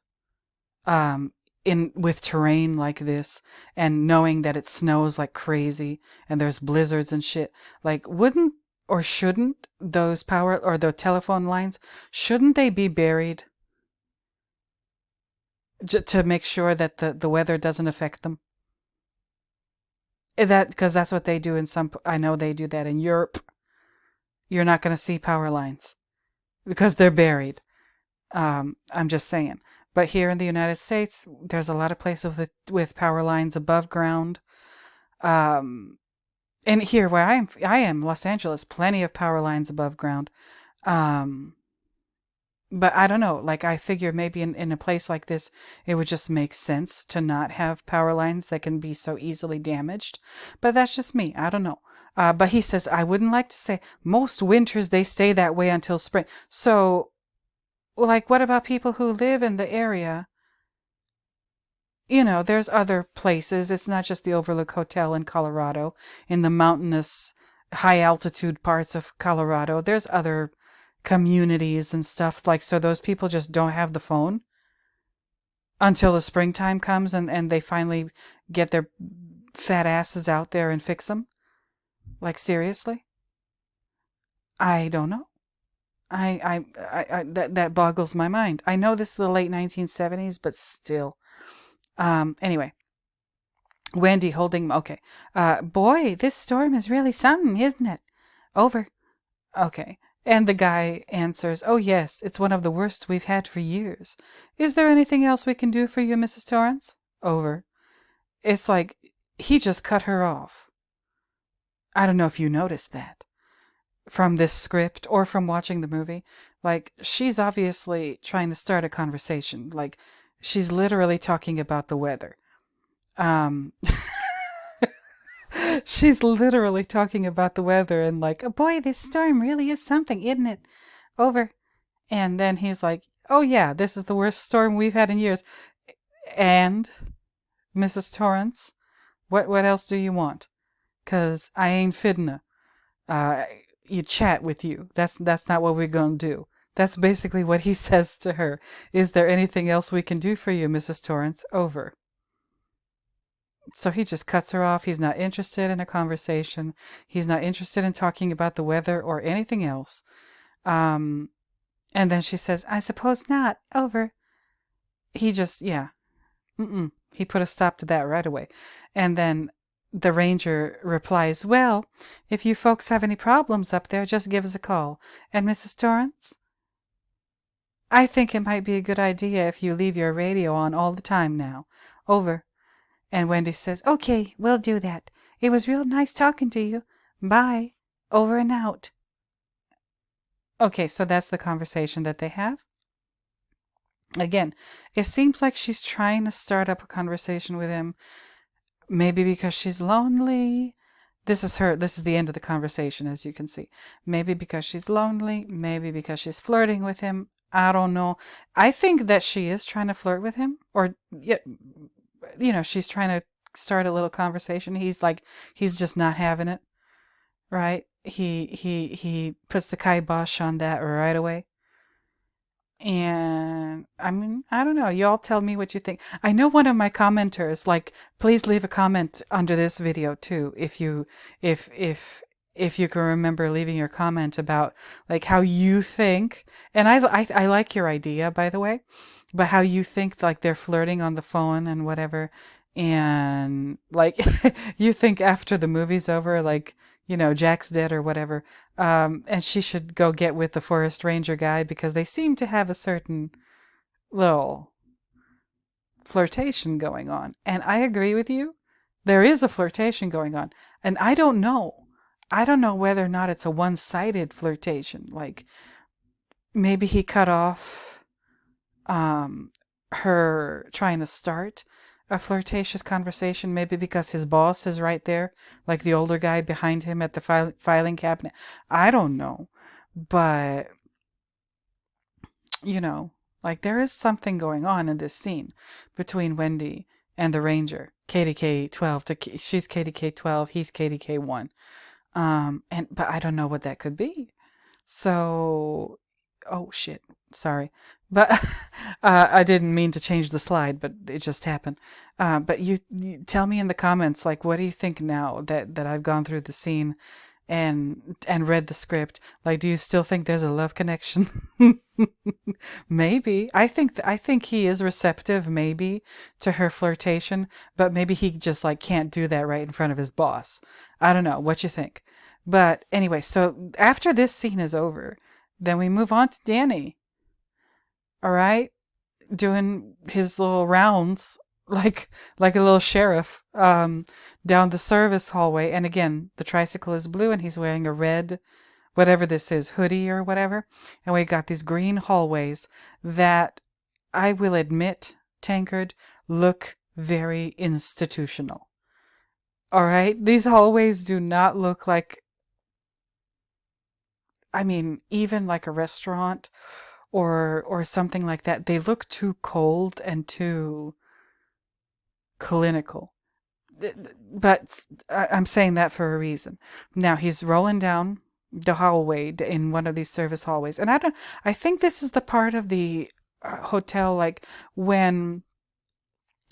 um, in with terrain like this, and knowing that it snows like crazy and there's blizzards and shit? Like, wouldn't or shouldn't those power or the telephone lines, shouldn't they be buried to make sure that the weather doesn't affect them? That because that's what they do in some. I know they do that in Europe. You're not going to see power lines because they're buried. I'm just saying. But here in the United States, there's a lot of places with power lines above ground. Um, and here where I am, Los Angeles, plenty of power lines above ground. Um, but I don't know. Like, I figure maybe in a place like this, it would just make sense to not have power lines that can be so easily damaged. But that's just me. I don't know. But he says, "I wouldn't like to say most winters they stay that way until spring." So, like, what about people who live in the area? There's other places. It's not just the Overlook Hotel in Colorado, in the mountainous, high altitude parts of Colorado. There's other communities and stuff. Like, so those people just don't have the phone until the springtime comes and they finally get their fat asses out there and fix them. Like, seriously? I don't know. That boggles my mind. I know this is the late 1970s, but still. Anyway, Wendy holding. Okay. Boy, this storm is really something, isn't it? Over. Okay. And the guy answers, "Oh, yes, it's one of the worst we've had for years. Is there anything else we can do for you, Mrs. Torrance?" Over. It's like he just cut her off. I don't know if you noticed that from this script or from watching the movie. Like, she's obviously trying to start a conversation. Like, she's literally talking about the weather. Um, she's literally talking about the weather and like, "Oh boy, this storm really is something, isn't it?" Over. And then he's like, "Oh yeah, this is the worst storm we've had in years." And Mrs. Torrance, what else do you want? 'Cause I ain't fitna uh you chat with you. That's not what we're gonna do. That's basically what he says to her. "Is there anything else we can do for you, Mrs. Torrance?" Over. So he just cuts her off. He's not interested in a conversation. He's not interested in talking about the weather or anything else. Um, and then she says, "I suppose not." Over. He just, yeah. He put a stop to that right away. And then the ranger replies, "Well, if you folks have any problems up there, just give us a call. And Mrs. Torrance, I think it might be a good idea if you leave your radio on all the time now." Over. And Wendy says, okay, we'll do that. It was real nice talking to you. Bye. Over and out. Okay, so that's the conversation that they have. Again, it seems like she's trying to start up a conversation with him, maybe because she's lonely. This is the end of the conversation, as you can see. Maybe because she's lonely, maybe because she's flirting with him. I don't know. I think that she is trying to flirt with him, or, she's trying to start a little conversation. He's just not having it, right? He puts the kibosh on that right away. And I mean, I don't know. Y'all tell me what you think. I know one of my commenters, like, please leave a comment under this video too, if you can remember leaving your comment about like how you think. And I like your idea, by the way, but how you think like they're flirting on the phone and whatever, and like you think after the movie's over, like, Jack's dead or whatever, and she should go get with the forest ranger guy because they seem to have a certain little flirtation going on. And I agree with you. There is a flirtation going on. And I don't know. I don't know whether or not it's a one-sided flirtation. Like, maybe he cut off her trying to start a flirtatious conversation, maybe because his boss is right there, like the older guy behind him at the filing cabinet. I don't know. But, like there is something going on in this scene between Wendy and the Ranger. KDK 12, she's KDK 12, he's KDK 1. But I don't know what that could be. So, oh shit, sorry. But I didn't mean to change the slide, but it just happened. But you tell me in the comments, like, what do you think now that I've gone through the scene and read the script? Like, do you still think there's a love connection? Maybe. I think he is receptive, maybe, to her flirtation, but maybe he just like can't do that right in front of his boss. I don't know. What you think? But anyway, so after this scene is over, then we move on to Danny. All right, doing his little rounds like a little sheriff down the service hallway. And again, the tricycle is blue and he's wearing a red, whatever this is, hoodie or whatever. And we got these green hallways that, I will admit, Tankard, look very institutional. All right, these hallways do not look like, I mean, even like a restaurant or something like that. They look too cold and too clinical. But I'm saying that for a reason. Now he's rolling down the hallway in one of these service hallways, and I think this is the part of the hotel, like when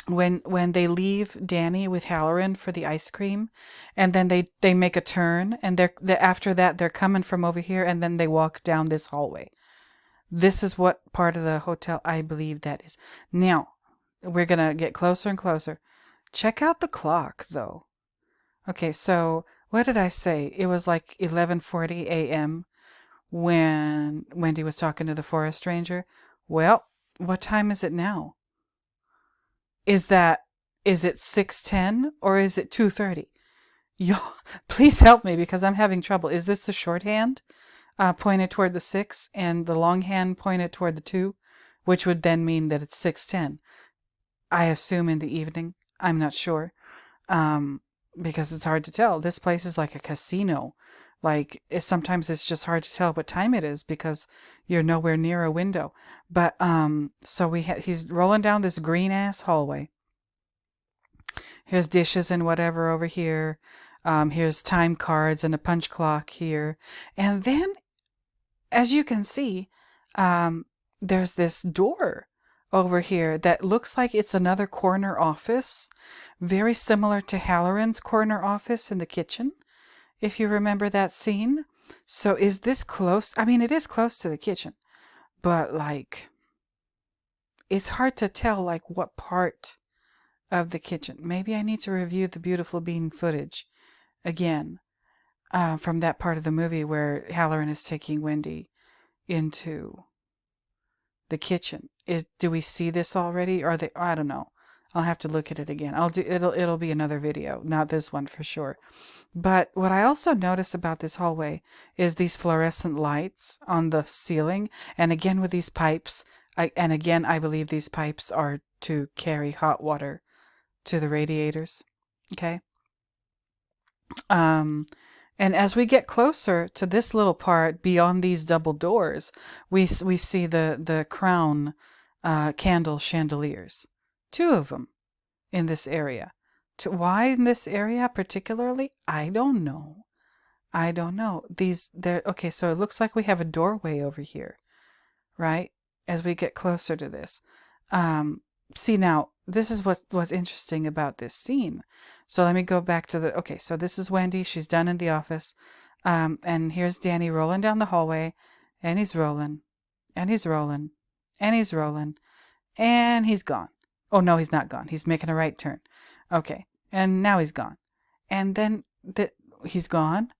they leave Danny with Halloran for the ice cream, and then they make a turn, and after that they're coming from over here, and then they walk down this hallway. This is what part of the hotel I believe that is. Now, we're going to get closer and closer. Check out the clock, though. Okay, so what did I say? It was like 11:40 a.m. when Wendy was talking to the forest ranger. Well, what time is it now? Is it 6:10 or is it 2:30? Yo, please help me because I'm having trouble. Is this the shorthand pointed toward the 6 and the longhand pointed toward the 2, which would then mean that it's 6:10? I assume in the evening. I'm not sure, because it's hard to tell. This place is like a casino. Like, sometimes it's just hard to tell what time it is because you're nowhere near a window. But so he's rolling down this green ass hallway. Here's dishes and whatever over here. Here's time cards and a punch clock here. And then, as you can see, there's this door over here that looks like it's another corner office, very similar to Halloran's corner office in the kitchen, if you remember that scene. So is this close? I mean, it is close to the kitchen, but like, it's hard to tell like what part of the kitchen. Maybe I need to review the beautiful bean footage again, from that part of the movie where Halloran is taking Wendy into the kitchen. Do we see this already? I don't know. I'll have to look at it again. It'll be another video, not this one for sure. But what I also notice about this hallway is these fluorescent lights on the ceiling, and again with these pipes. And again, I believe these pipes are to carry hot water to the radiators. Okay. And as we get closer to this little part beyond these double doors, we see the crown candle chandeliers, 2 of them in this area. Why in this area particularly? I don't know. Okay, so it looks like we have a doorway over here, right? As we get closer to this. See now, this is what's interesting about this scene. So let me go back to okay, so this is Wendy. She's done in the office. And here's Danny rolling down the hallway, and he's rolling, and he's rolling, and he's rolling, and he's gone. Oh, no, he's not gone. He's making a right turn. Okay, and now he's gone. And then he's gone.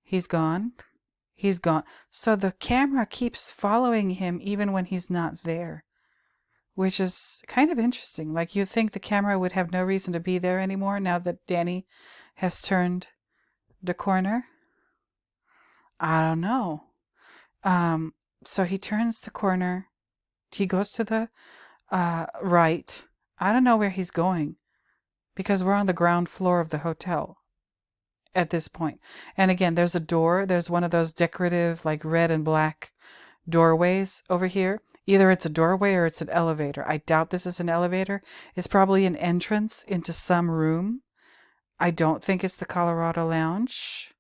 He's gone. He's gone. So the camera keeps following him even when he's not there, which is kind of interesting. Like, you'd think the camera would have no reason to be there anymore now that Danny has turned the corner. I don't know. So he turns the corner. He goes to the right. I don't know where he's going because we're on the ground floor of the hotel at this point. And again, there's a door. There's one of those decorative, like red and black doorways over here. Either it's a doorway or it's an elevator. I doubt this is an elevator. It's probably an entrance into some room. I don't think it's the Colorado Lounge,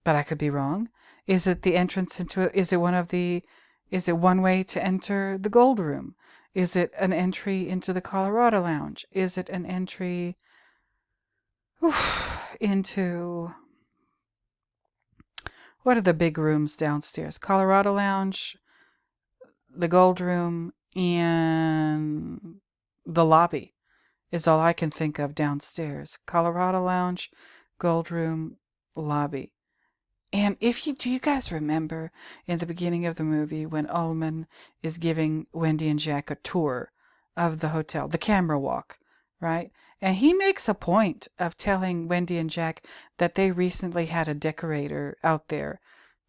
but I could be wrong. Is it the entrance into it? Is it one way to enter the Gold Room? Is it an entry into the Colorado Lounge? Is it an entry into, what are the big rooms downstairs? Colorado Lounge, the Gold Room, and the lobby is all I can think of downstairs. Colorado Lounge, Gold Room, lobby. And do you guys remember in the beginning of the movie when Ullman is giving Wendy and Jack a tour of the hotel, the camera walk, right? And he makes a point of telling Wendy and Jack that they recently had a decorator out there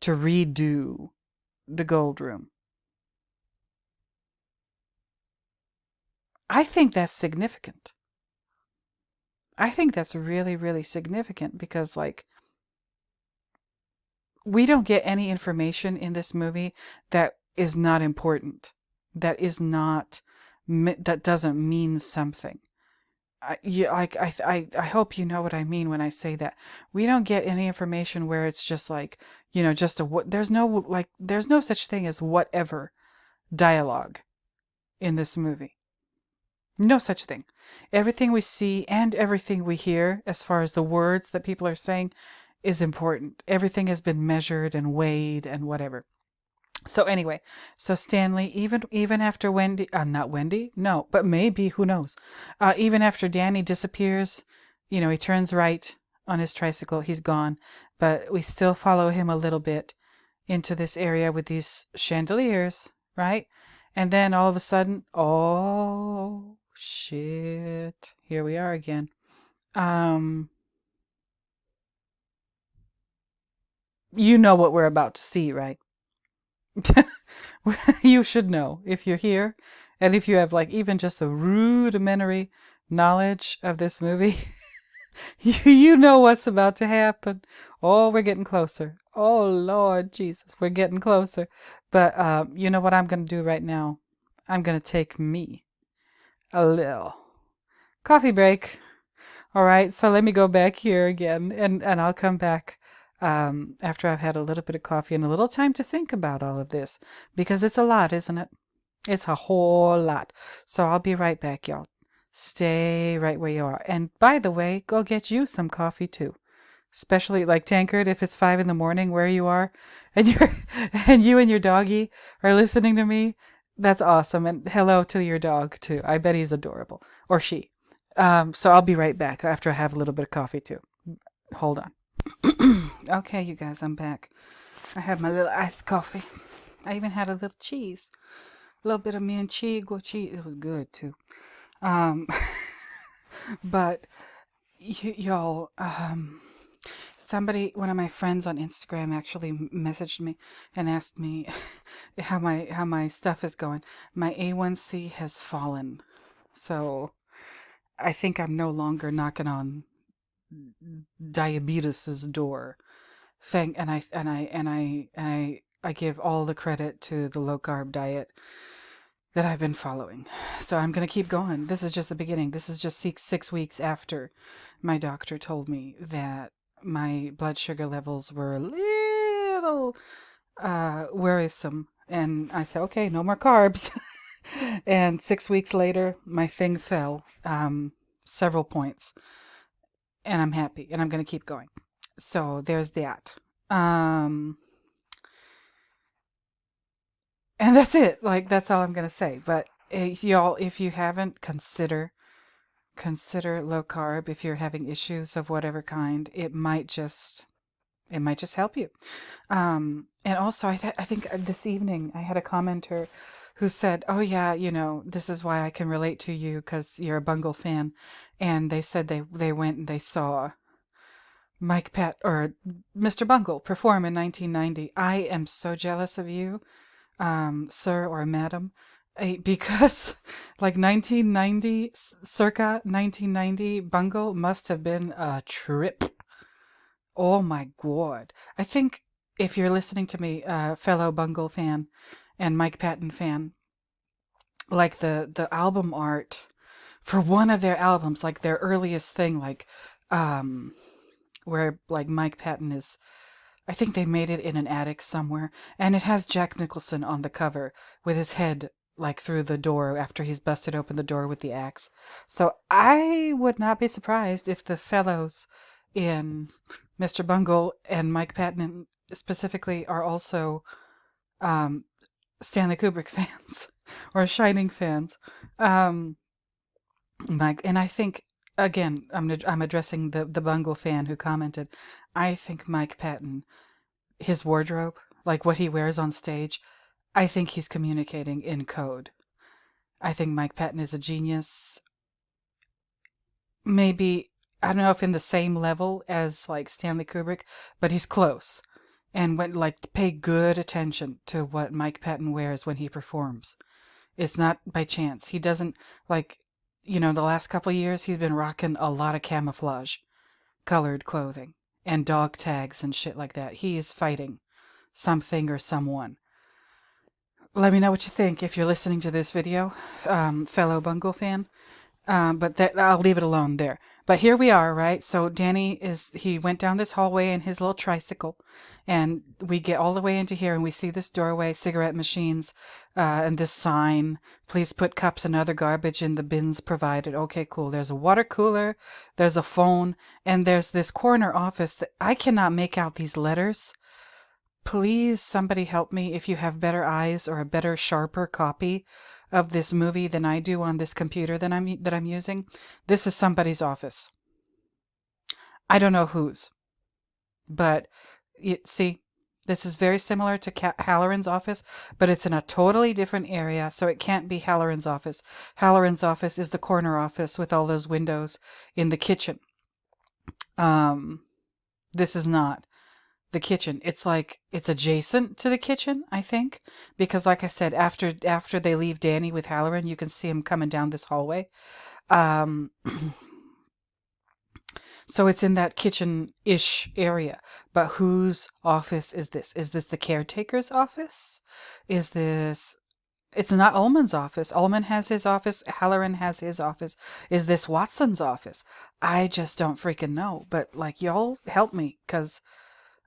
to redo the Gold Room. I think that's significant. I think that's really, really significant because, like, we don't get any information in this movie that is not important, that doesn't mean something. I hope you know what I mean when I say that. We don't get any information where it's just like, just there's no such thing as whatever dialogue in this movie. No such thing. Everything we see and everything we hear, as far as the words that people are saying, is important. Everything has been measured and weighed and whatever. So anyway, so Stanley, even after Wendy, not Wendy, no, but maybe, who knows? Even after Danny disappears, he turns right on his tricycle, he's gone, but we still follow him a little bit into this area with these chandeliers, right? And then all of a sudden, oh shit, here we are again. You know what we're about to see, right? You should know if you're here, and if you have like even just a rudimentary knowledge of this movie. You know what's about to happen. Oh, we're getting closer. Oh, Lord Jesus, we're getting closer. But you know what I'm going to do right now? I'm going to take me a little coffee break. All right, so let me go back here again, and I'll come back after I've had a little bit of coffee and a little time to think about all of this, because it's a lot, isn't it? It's a whole lot. So I'll be right back, y'all. Stay right where you are. And by the way, go get you some coffee too. Especially like Tankard, if it's 5 a.m. where you are, and you and your doggy are listening to me. That's awesome. And hello to your dog too. I bet he's adorable, or she. So I'll be right back after I have a little bit of coffee too. Hold on. Okay, you guys, I'm back. I have my little iced coffee. I even had a little cheese. A little bit of manchego cheese. It was good too. Um, but y'all, somebody, one of my friends on Instagram actually messaged me and asked me how my stuff is going. My A1C has fallen, so I think I'm no longer knocking on diabetes's door. I give all the credit to the low carb diet that I've been following. So I'm gonna keep going. This is just the beginning. This is just 6 weeks after my doctor told me that my blood sugar levels were a little worrisome, and I said, okay, no more carbs. And 6 weeks later, my thing fell several points, and I'm happy, and I'm gonna keep going. So there's that. And that's it. Like, that's all I'm gonna say. But y'all, if you haven't, consider low carb. If you're having issues of whatever kind, it might just help you. And also, I think this evening I had a commenter who said, "Oh yeah, this is why I can relate to you because you're a Bungle fan," and they said they went and they saw Mike Pat or Mr. Bungle perform in 1990. I am so jealous of you, sir or madam, because like 1990, circa 1990, Bungle must have been a trip. Oh my God. I think if you're listening to me, fellow Bungle fan and Mike Patton fan, like the album art for one of their albums, like their earliest thing, like um where like Mike Patton is, I think they made it in an attic somewhere, and it has Jack Nicholson on the cover with his head like through the door after he's busted open the door with the axe. So I would not be surprised if the fellows in Mr. Bungle and Mike Patton specifically are also um, Stanley Kubrick fans or Shining fans. Um, Mike, and I think again, I'm addressing the Bungle fan who commented. I think Mike Patton, his wardrobe, like what he wears on stage, I think he's communicating in code. I think Mike Patton is a genius. Maybe, I don't know if in the same level as like Stanley Kubrick, but he's close. And when like pay good attention to what Mike Patton wears when he performs. It's not by chance. He doesn't like, the last couple of years he's been rocking a lot of camouflage colored clothing and dog tags and shit like that. He is fighting something or someone. Let me know what you think if you're listening to this video, fellow Bungle fan. But I'll leave it alone there. But here we are, right? So he went down this hallway in his little tricycle, and we get all the way into here, and we see this doorway, cigarette machines, and this sign, please put cups and other garbage in the bins provided. Okay, cool. There's a water cooler, there's a phone, and there's this corner office that I cannot make out these letters. Please, somebody help me if you have better eyes or a better, sharper copy of this movie than I do on this computer that I'm using. This is somebody's office. I don't know whose, but see, this is very similar to Halloran's office, but it's in a totally different area, so it can't be Halloran's office. Halloran's office is the corner office with all those windows in the kitchen. This is not the kitchen. It's adjacent to the kitchen, I think, because like I said, after they leave Danny with Halloran, you can see him coming down this hallway. Um, so it's in that kitchen-ish area. But whose office is this? Is this the caretaker's office? Is this? It's not Ullman's office. Ullman has his office. Halloran has his office. Is this Watson's office? I just don't freaking know. But like, y'all help me, because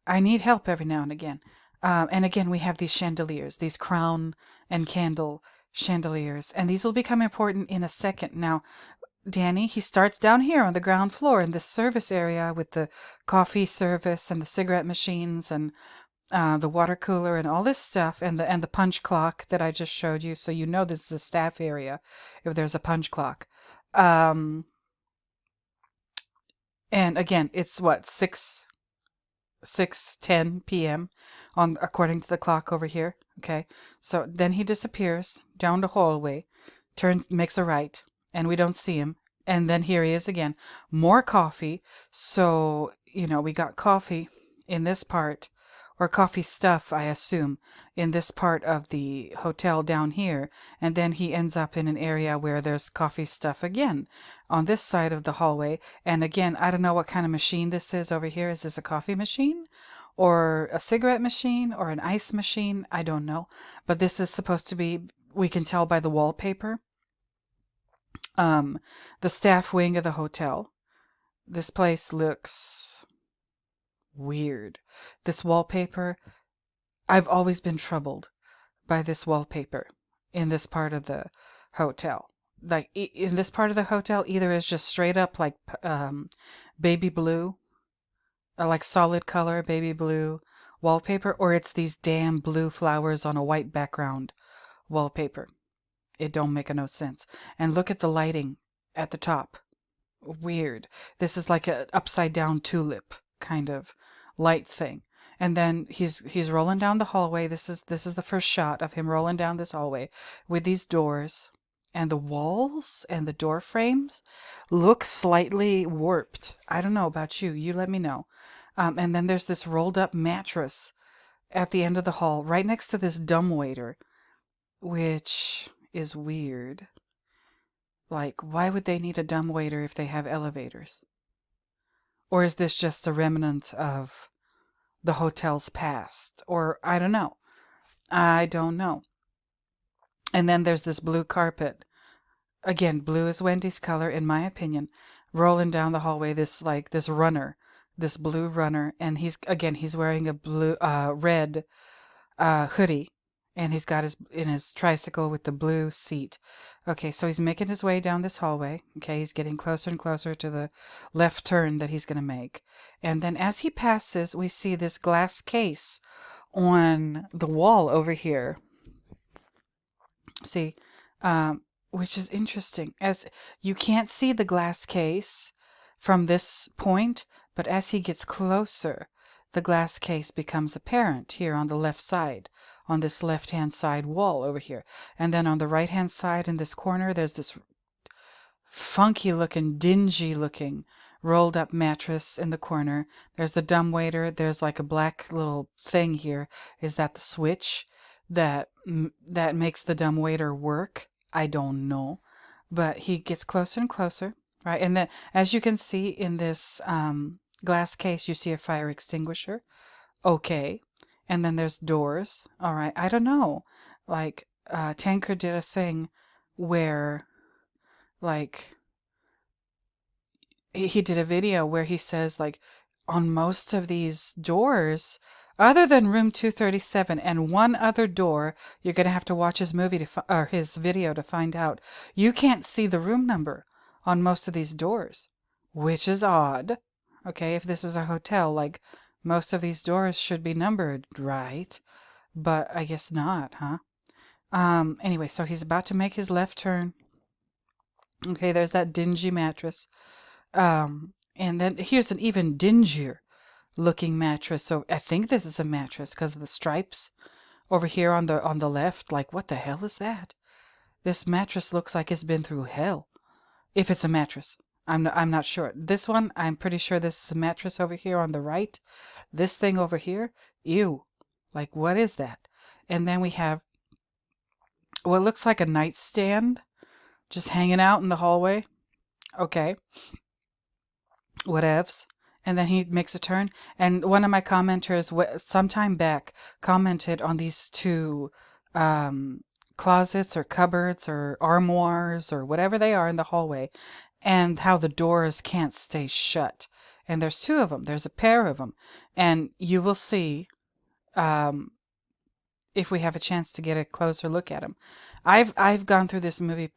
I need help every now and again. And again, we have these chandeliers, these crown and candle chandeliers, and these will become important in a second. Now, Danny, he starts down here on the ground floor in this service area with the coffee service and the cigarette machines and the water cooler and all this stuff, and the punch clock that I just showed you, so you know this is a staff area if there's a punch clock. And again, it's what, 6:10 p.m. on according to the clock over here. Okay, so then he disappears down the hallway, makes a right, and we don't see him. And then here he is again. More coffee. So, we got coffee in this part, or coffee stuff, I assume, in this part of the hotel down here. And then he ends up in an area where there's coffee stuff again on this side of the hallway. And again, I don't know what kind of machine this is over here. Is this a coffee machine? Or a cigarette machine? Or an ice machine? I don't know. But this is supposed to be, we can tell by the wallpaper, the staff wing of the hotel. This place looks weird. This wallpaper, I've always been troubled by this wallpaper in this part of the hotel. Like, in this part of the hotel, either it's just straight up like baby blue, like solid color baby blue wallpaper, or it's these damn blue flowers on a white background wallpaper. It don't make no sense. And look at the lighting at the top. Weird. This is like an upside down tulip kind of light thing. And then he's rolling down the hallway. This is the first shot of him rolling down this hallway with these doors, and the walls and the door frames look slightly warped. I don't know about you. You let me know. And then there's this rolled up mattress at the end of the hall, right next to this dumbwaiter, which is weird. Like, why would they need a dumbwaiter if they have elevators? Or is this just a remnant of the hotel's past? Or, I don't know. I don't know. And then there's this blue carpet. Again, blue is Wendy's color, in my opinion. Rolling down the hallway, this runner, this blue runner. And he's wearing a blue, red hoodie. And he's got his tricycle with the blue seat. Okay, so he's making his way down this hallway. Okay, he's getting closer and closer to the left turn that he's going to make. And then as he passes, we see this glass case on the wall over here. See, which is interesting. As you can't see the glass case from this point, but as he gets closer, the glass case becomes apparent here on the left side, on this left-hand side wall over here. And then on the right-hand side in this corner, there's this funky-looking, dingy-looking rolled-up mattress in the corner. There's the dumbwaiter. There's like a black little thing here. Is that the switch that makes the dumbwaiter work? I don't know. But he gets closer and closer, right? And then, as you can see in this glass case, you see a fire extinguisher. Okay. And then there's doors. All right. I don't know. Like, Tanker did a thing where, like, he did a video where he says, like, on most of these doors, other than room 237 and one other door, you're going to have to watch his or his video to find out. You can't see the room number on most of these doors, which is odd. Okay, if this is a hotel, like, most of these doors should be numbered, right? But I guess not, huh? Anyway, so he's about to make his left turn. Okay, there's that dingy mattress. And then here's an even dingier looking mattress. So I think this is a mattress because of the stripes over here on the left. Like, what the hell is that? This mattress looks like it's been through hell. If it's a mattress. I'm not sure. This one, I'm pretty sure this is a mattress over here on the right. This thing over here, ew. Like, what is that? And then we have what looks like a nightstand just hanging out in the hallway. Okay. Whatevs. And then he makes a turn. And one of my commenters sometime back commented on these two closets or cupboards or armoires or whatever they are in the hallway, and how the doors can't stay shut. And there's two of them. There's a pair of them. And you will see, if we have a chance to get a closer look at them. I've gone through this movie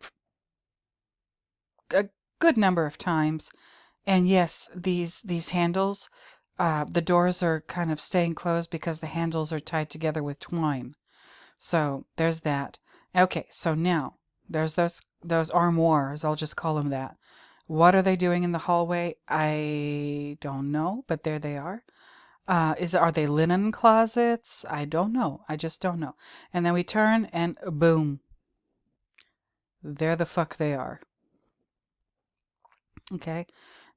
a good number of times. And yes, these handles, the doors are kind of staying closed because the handles are tied together with twine. So there's that. Okay, so now there's those armoires. I'll just call them that. What are they doing in the hallway? I don't know, but there they are. Are they linen closets? I don't know. I just don't know. And then we turn and boom. There the fuck they are. Okay,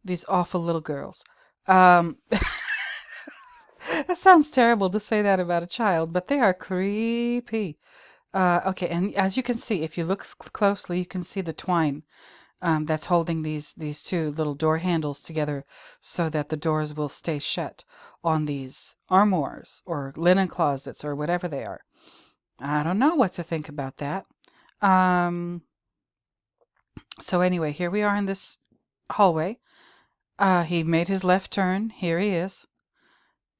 these awful little girls. Um, that sounds terrible to say that about a child, but they are creepy. Okay, and as you can see, if you look closely, you can see the twine that's holding these two little door handles together so that the doors will stay shut on these armoires or linen closets or whatever they are. I don't know what to think about that. Um, so anyway, here we are in this hallway. He made his left turn. Here he is.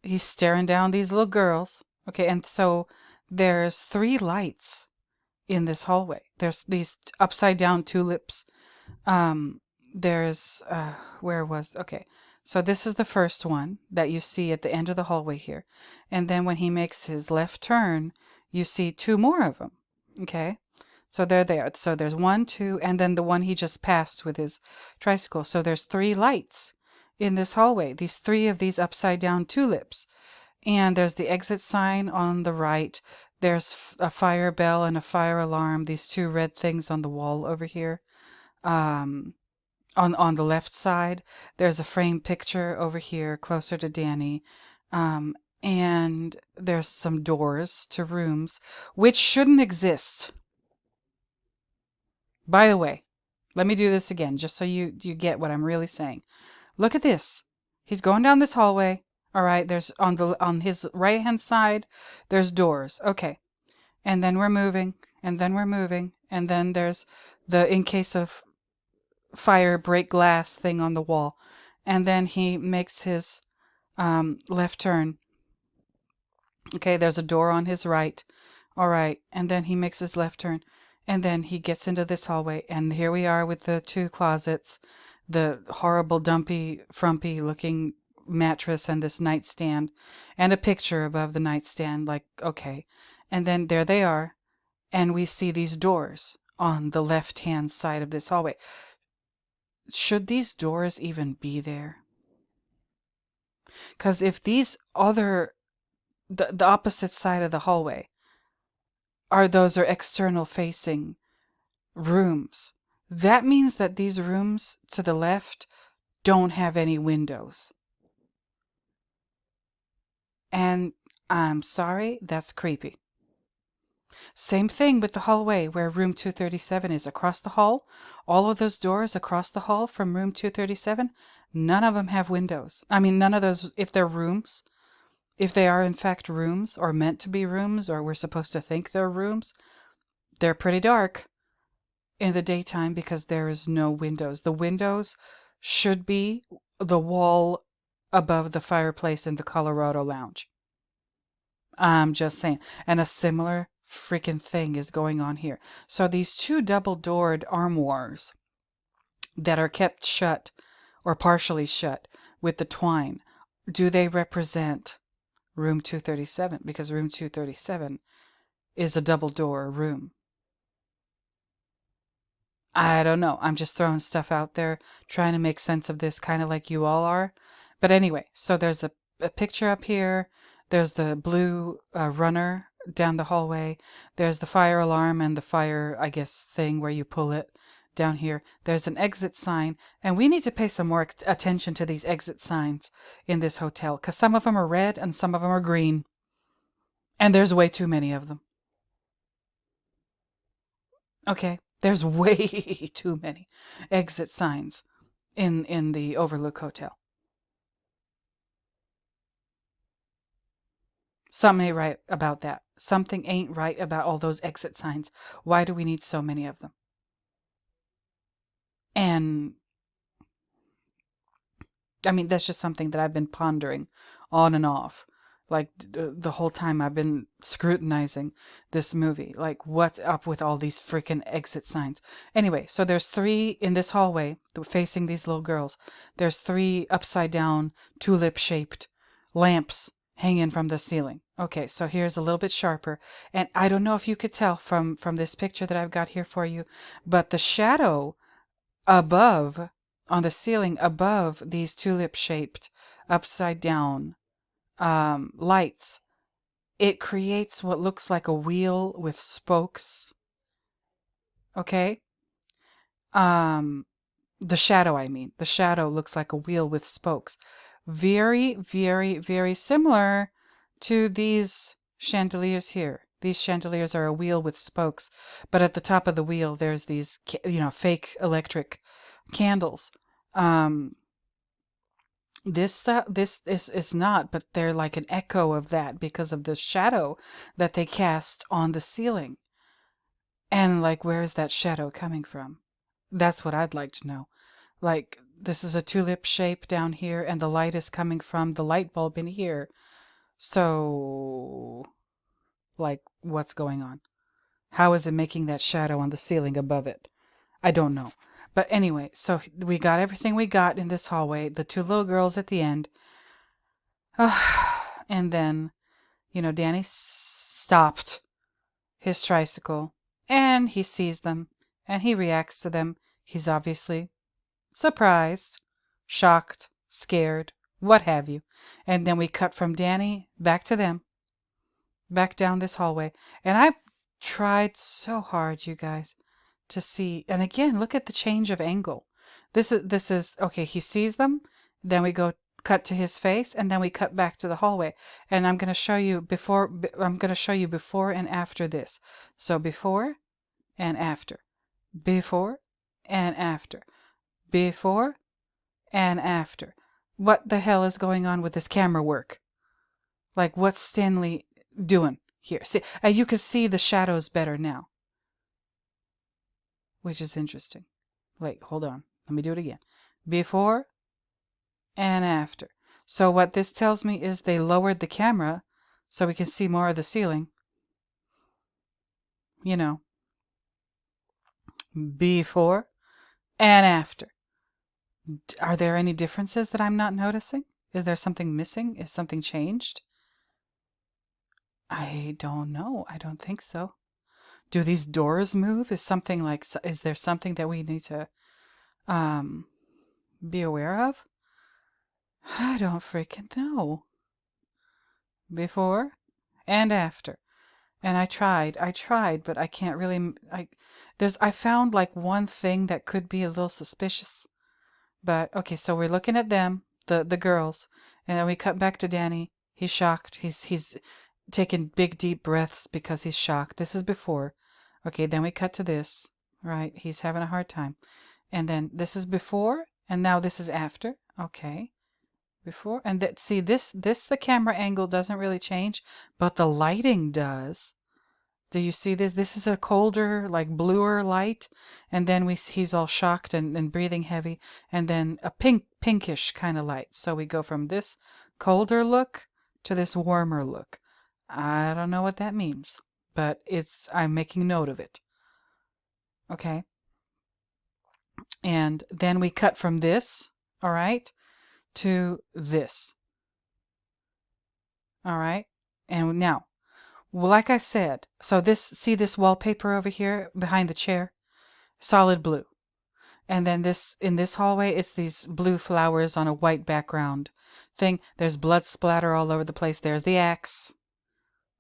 He's staring down these little girls. Okay, and so there's three lights in this hallway. There's these upside down tulips. Um, there's where was okay. So this is the first one that you see at the end of the hallway here, and then when he makes his left turn, you see two more of them. Okay, so there they are. So there's one, two, and then the one he just passed with his tricycle. So there's three lights in this hallway. These three of these upside down tulips, and there's the exit sign on the right. There's a fire bell and a fire alarm. These two red things on the wall over here. Um, on the left side, there's a framed picture over here closer to Danny. Um, and there's some doors to rooms which shouldn't exist. By the way, let me do this again just so you get what I'm really saying. Look at this. He's going down this hallway. All right, there's on his right-hand side, there's doors. Okay. And then we're moving, and then we're moving, and then there's the in case of fire break glass thing on the wall. And then he makes his left turn. Okay, there's a door on his right. All right, and then he makes his left turn. And then he gets into this hallway. And here we are with the two closets, the horrible, dumpy, frumpy looking mattress and this nightstand, and a picture above the nightstand. Like, okay. And then there they are. And we see these doors on the left hand side of this hallway. Should these doors even be there? Because if these other, the opposite side of the hallway, those are external facing rooms, that means that these rooms to the left don't have any windows. And I'm sorry, that's creepy. Same thing with the hallway where room 237 is across the hall. All of those doors across the hall from room 237, none of them have windows. I mean, none of those, if they're rooms, if they are in fact rooms or meant to be rooms or we're supposed to think they're rooms, they're pretty dark in the daytime because there is no windows. The windows should be the wall above the fireplace in the Colorado Lounge. I'm just saying. And a similar freaking thing is going on here. So these two double-doored armoires that are kept shut or partially shut with the twine, do they represent room 237? Because room 237 is a double-door room. I don't know. I'm just throwing stuff out there, trying to make sense of this, kind of like you all are. But anyway, so there's a picture up here. There's the blue runner down the hallway. There's the fire alarm and the fire, I guess, thing where you pull it down here. There's an exit sign. And we need to pay some more attention to these exit signs in this hotel, because some of them are red and some of them are green. And there's way too many of them. Okay, there's way too many exit signs in the Overlook Hotel. Something ain't right about that. Something ain't right about all those exit signs. Why do we need so many of them? And I mean, that's just something that I've been pondering on and off. Like the whole time I've been scrutinizing this movie. Like, what's up with all these freaking exit signs? Anyway, so there's three in this hallway facing these little girls. There's three upside down, tulip shaped lamps hanging from the ceiling. Okay, so here's a little bit sharper. And I don't know if you could tell from this picture that I've got here for you, but the shadow above on the ceiling above these tulip shaped upside down lights, it creates what looks like a wheel with spokes. Okay. The shadow, I mean. The shadow looks like a wheel with spokes. Very, very, very similar to these chandeliers here. These chandeliers are a wheel with spokes, but at the top of the wheel, there's these, fake electric candles. Um, this is not, but they're like an echo of that because of the shadow that they cast on the ceiling. And like, where is that shadow coming from? That's what I'd like to know. Like, this is a tulip shape down here, and the light is coming from the light bulb in here. So, like, what's going on? How is it making that shadow on the ceiling above it? I don't know. But anyway, so we got everything we got in this hallway. The two little girls at the end. And then, Danny stopped his tricycle, and he sees them, and he reacts to them. He's obviously surprised, shocked, scared, what have you. And then we cut from Danny back to them, back down this hallway. And I tried so hard, you guys, to see. And again, look at the change of angle. This is okay. He sees them. Then we go cut to his face, and then we cut back to the hallway. And I'm going to show you before. I'm going to show you before and after this. So before and after, before and after, before and after. What the hell is going on with this camera work? Like, what's Stanley doing here? See, you can see the shadows better now, which is interesting. Wait, hold on. Let me do it again. Before and after. So what this tells me is they lowered the camera so we can see more of the ceiling. Before and after. Are there any differences that I'm not noticing? Is there something missing? Is something changed? I don't know. I don't think so. Do these doors move? Is there something that we need to be aware of? I don't freaking know. Before and after. And I tried, but I can't really, I found like one thing that could be a little suspicious. But okay, so we're looking at them, the girls, and then we cut back to Danny. He's shocked. He's taking big deep breaths because he's shocked. This is before. Okay, then we cut to this. Right, he's having a hard time. And then this is before, and now this is after. Okay. Before and that, see, this the camera angle doesn't really change, but the lighting does. Do you see this? This is a colder, like bluer light, and then he's all shocked and breathing heavy, and then a pinkish kind of light. So we go from this colder look to this warmer look. I don't know what that means, but I'm making note of it. Okay. And then we cut from this, all right, to this. All right. And now, like I said, so see this wallpaper over here behind the chair? Solid blue. And then in this hallway, it's these blue flowers on a white background thing. There's blood splatter all over the place. There's the axe.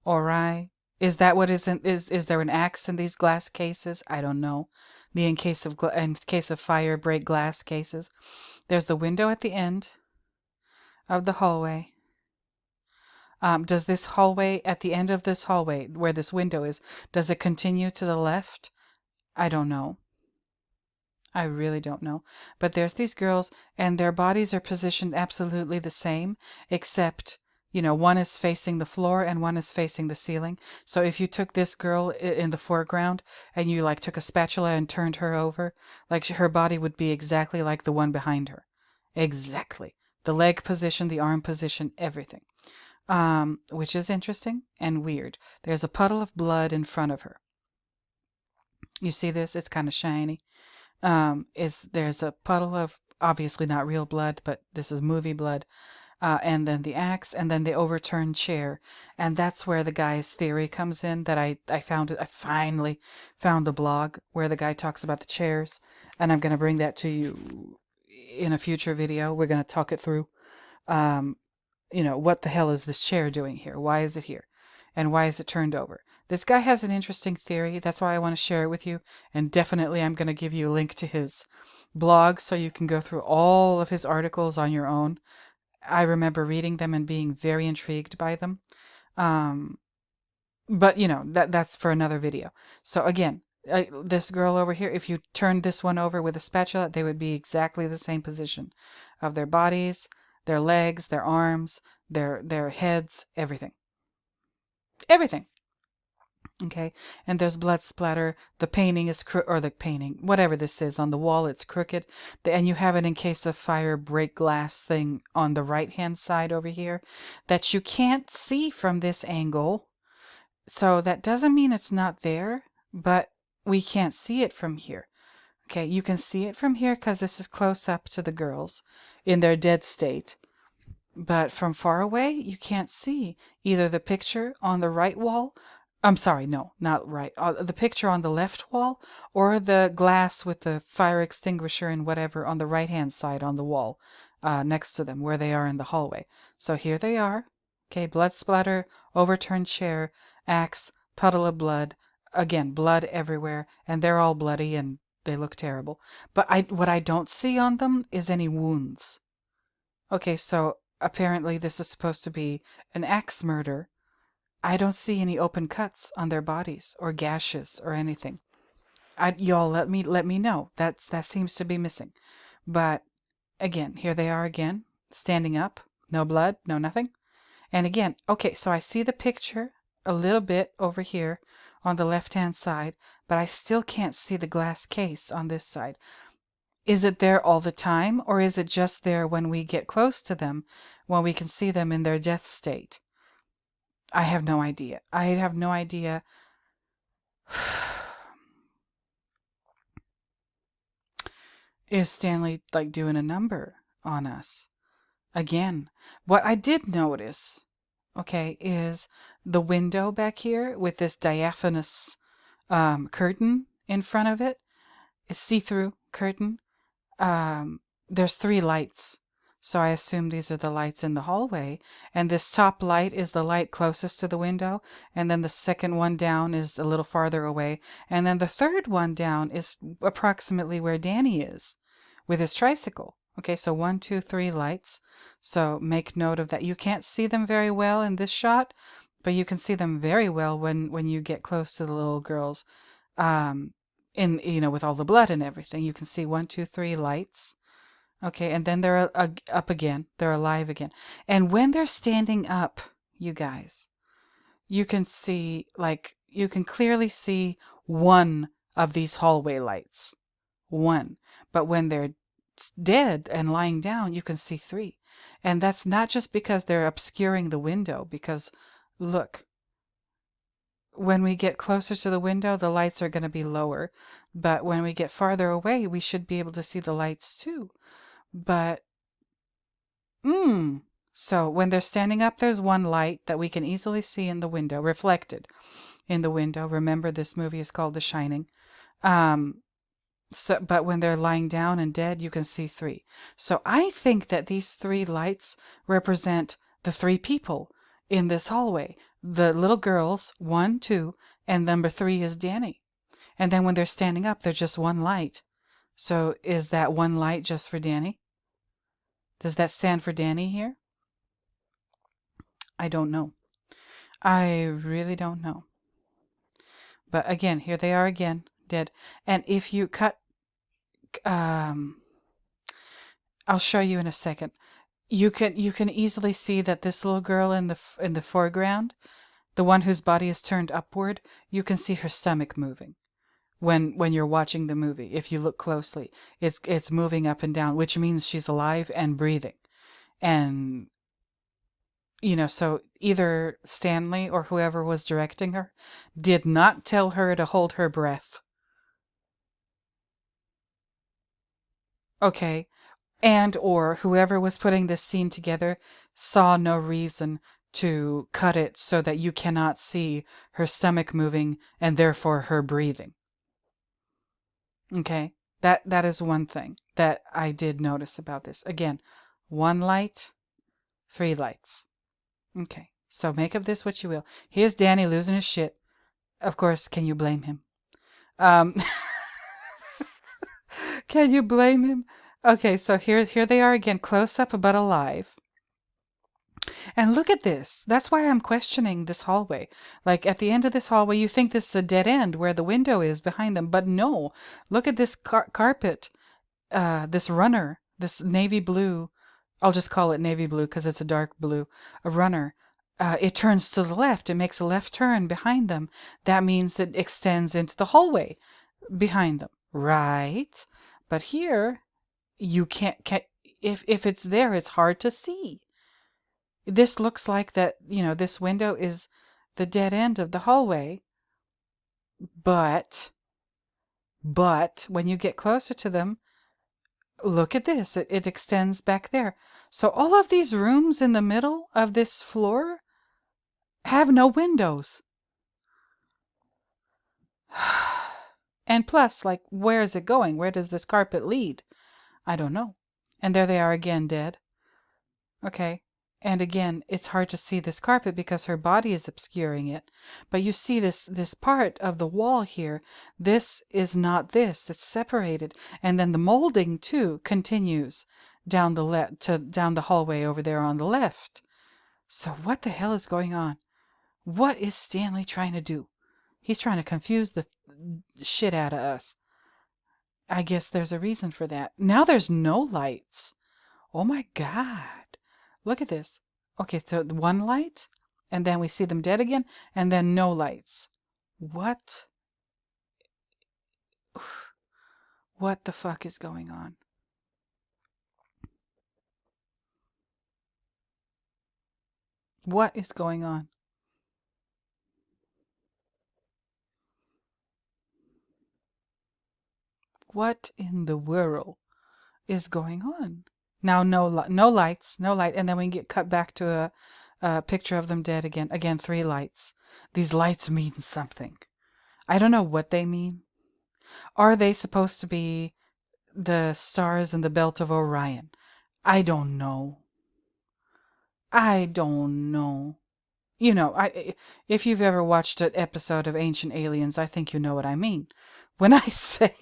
All right. Is that what is there an axe in these glass cases? I don't know. In case of fire, break glass cases. There's the window at the end of the hallway. Does this hallway, at the end of this hallway, where this window is, does it continue to the left? I don't know. I really don't know. But there's these girls, and their bodies are positioned absolutely the same, except, one is facing the floor and one is facing the ceiling. So if you took this girl in the foreground and you took a spatula and turned her over, her body would be exactly like the one behind her. Exactly. The leg position, the arm position, everything. Which is interesting and weird. There's a puddle of blood in front of her. You see this? It's kind of shiny. There's a puddle of, obviously not real blood, but this is movie blood. And then the axe, and then the overturned chair. And that's where the guy's theory comes in, that I finally found a blog where the guy talks about the chairs. And I'm going to bring that to you in a future video. We're going to talk it through. What the hell is this chair doing here? Why is it here? And why is it turned over? This guy has an interesting theory. That's why I want to share it with you. And definitely I'm going to give you a link to his blog so you can go through all of his articles on your own. I remember reading them and being very intrigued by them. Um, but that's for another video. So again, this girl over here, if you turned this one over with a spatula, they would be exactly the same position of their bodies, their legs, their arms, their heads, everything. Everything. Okay, and there's blood splatter. The painting is or the painting, whatever this is on the wall, it's crooked. And you have an in case of fire break glass thing on the right hand side over here that you can't see from this angle. So that doesn't mean it's not there, but we can't see it from here. Okay, you can see it from here because this is close up to the girls in their dead state. But from far away, you can't see either the picture on the right wall. I'm sorry, no, not right. The picture on the left wall or the glass with the fire extinguisher and whatever on the right-hand side on the wall next to them where they are in the hallway. So here they are. Okay, blood splatter, overturned chair, axe, puddle of blood. Again, blood everywhere, and they're all bloody and they look terrible. But what I don't see on them is any wounds. Okay, so apparently this is supposed to be an axe murder. I don't see any open cuts on their bodies or gashes or anything. Y'all let me know. That seems to be missing. But again, here they are again, standing up. No blood, no nothing. And again, okay, so I see the picture a little bit over here on the left-hand side, but I still can't see the glass case on this side. Is it there all the time, or is it just there when we get close to them, when we can see them in their death state? I have no idea. I have no idea. Is Stanley like doing a number on us? Again, what I did notice, okay, is the window back here with this diaphanous curtain in front of it. It's see-through curtain. There's 3 lights. So I assume these are the lights in the hallway. And this top light is the light closest to the window. And then the second one down is a little farther away. And then the third one down is approximately where Danny is with his tricycle. Okay, so 1, 2, 3 lights. So make note of that. You can't see them very well in this shot, but you can see them very well when you get close to the little girls. With all the blood and everything, you can see 1, 2, 3 lights. Okay, and then they're up again. They're alive again. And when they're standing up, you guys, you can see, you can clearly see one of these hallway lights. One. But when they're dead and lying down, you can see 3. And that's not just because they're obscuring the window, because look, when we get closer to the window, the lights are going to be lower. But when we get farther away, we should be able to see the lights too. But, so when they're standing up, there's one light that we can easily see in the window, reflected in the window. Remember, this movie is called The Shining. But when they're lying down and dead, you can see 3. So I think that these 3 lights represent the 3 people in this hallway. The little girls, 1, 2, and number 3 is Danny. And then when they're standing up, they're just one light. So is that one light just for Danny? Does that stand for Danny here? I don't know. I really don't know. But again, here they are again, dead. And if you cut, I'll show you in a second. You can easily see that this little girl in the foreground, the one whose body is turned upward, you can see her stomach moving. When you're watching the movie, if you look closely, it's moving up and down, which means she's alive and breathing. And so either Stanley or whoever was directing her did not tell her to hold her breath. Okay, and or whoever was putting this scene together saw no reason to cut it so that you cannot see her stomach moving and therefore her breathing. Okay, that is one thing that I did notice about this. Again, 1 light, 3 lights. Okay, so make of this what you will. Here's Danny losing his shit. Of course, can you blame him? Can you blame him? Okay, so here they are again, close up but alive. And look at this. That's why I'm questioning this hallway. Like at the end of this hallway, you think this is a dead end where the window is behind them, but no. Look at this carpet, this runner, this navy blue. I'll just call it navy blue because it's a dark blue. A runner. It turns to the left. It makes a left turn behind them. That means it extends into the hallway behind them, right? But here, you can't if it's there, it's hard to see. This looks like that, this window is the dead end of the hallway, but when you get closer to them, look at this. It extends back there. So all of these rooms in the middle of this floor have no windows. And plus, like, where is it going? Where does this carpet lead? I don't know. And there they are again, dead. Okay. And again, it's hard to see this carpet because her body is obscuring it. But you see this part of the wall here. This is not this. It's separated. And then the molding too continues down down the hallway over there on the left. So what the hell is going on? What is Stanley trying to do? He's trying to confuse the shit out of us. I guess there's a reason for that. Now there's no lights. Oh my God. Look at this. Okay, so one light, and then we see them dead again, and then no lights. What? What the fuck is going on? What is going on? What in the world is going on? Now, no lights, no light, and then we get cut back to a picture of them dead again. Again, 3 lights. These lights mean something. I don't know what they mean. Are they supposed to be the stars in the belt of Orion? I don't know. I don't know. If you've ever watched an episode of Ancient Aliens, I think you know what I mean. When I say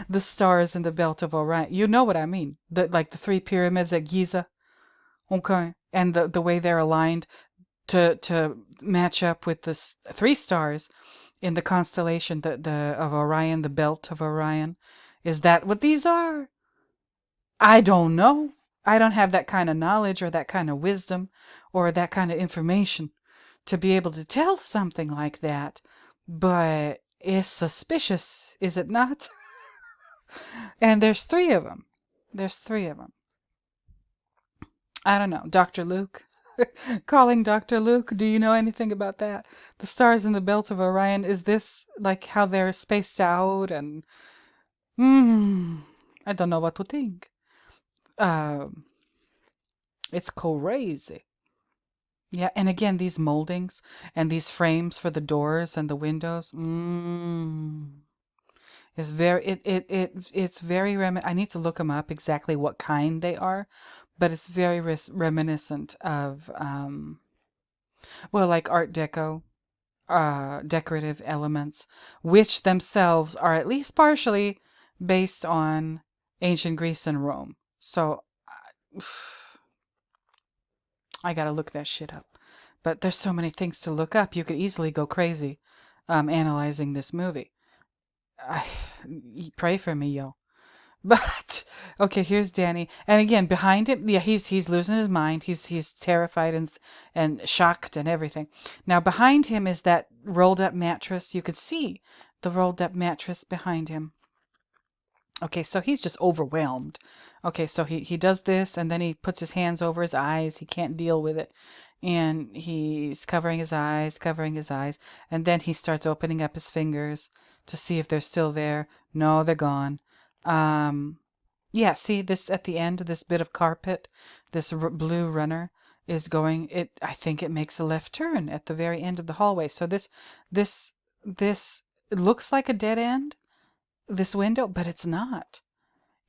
the stars in the belt of Orion, you know what I mean. Like the 3 pyramids at Giza, okay, and the way they're aligned to match up with the 3 stars in the constellation of Orion, the belt of Orion. Is that what these are? I don't know. I don't have that kind of knowledge or that kind of wisdom or that kind of information to be able to tell something like that. But it's suspicious, is it not? And there's 3 of them. There's 3 of them. I don't know. Dr. Luke. Calling Dr. Luke. Do you know anything about that? The stars in the belt of Orion. Is this like how they're spaced out? And I don't know what to think. It's crazy. Yeah, and again, these moldings and these frames for the doors and the windows. Is very it's very I need to look them up exactly what kind they are, but it's very reminiscent of well, like Art Deco, decorative elements, which themselves are at least partially based on ancient Greece and Rome. So I gotta look that shit up. But there's so many things to look up. You could easily go crazy analyzing this movie. Pray for me, yo. But okay, here's Danny, and again behind him, yeah, he's losing his mind. He's terrified and shocked and everything. Now behind him is that rolled up mattress. You could see the rolled up mattress behind him. Okay, so he's just overwhelmed. Okay, so he does this, and then he puts his hands over his eyes. He can't deal with it. And he's covering his eyes, and then he starts opening up his fingers to see if they're still there. No, they're gone. Yeah, see this at the end, this bit of carpet, this blue runner is going, I think it makes a left turn at the very end of the hallway. So this it looks like a dead end, this window, but it's not.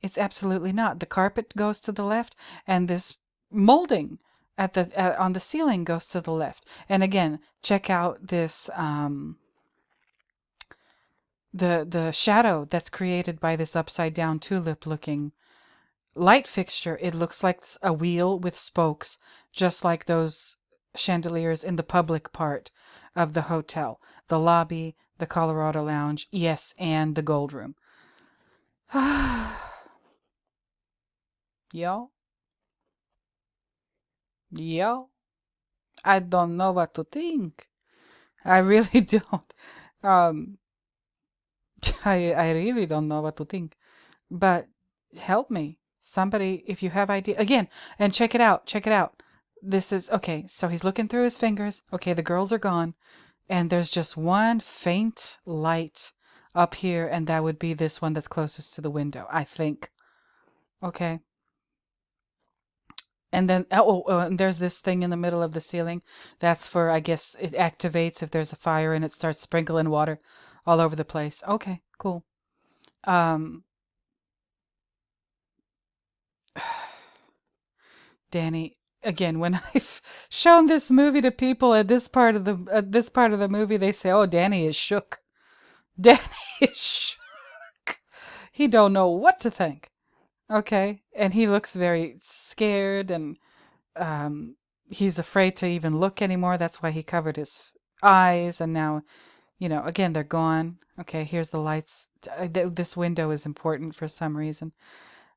It's absolutely not. The carpet goes to the left, and this molding on the ceiling goes to the left. And again, check out this the shadow that's created by this upside down tulip looking light fixture, it looks like a wheel with spokes, just like those chandeliers in the public part of the hotel. The lobby, the Colorado Lounge, yes, and the Gold Room. Yo, yo, I don't know what to think. I really don't. Um, I really don't know what to think. But help me. Somebody, if you have idea again, and check it out. Check it out. This is okay. So he's looking through his fingers. Okay, the girls are gone, and there's just one faint light up here, and that would be this one that's closest to the window, I think. Okay. And then and there's this thing in the middle of the ceiling. That's for, I guess, it activates if there's a fire and it starts sprinkling water all over the place. Okay, cool. Um, Danny, again, when I've shown this movie to people at this part of the movie, they say, "Oh, Danny is shook. Danny is shook. He don't know what to think." Okay, and he looks very scared, and um, he's afraid to even look anymore. That's why he covered his eyes, and now, again, they're gone. Okay, here's the lights. This window is important for some reason.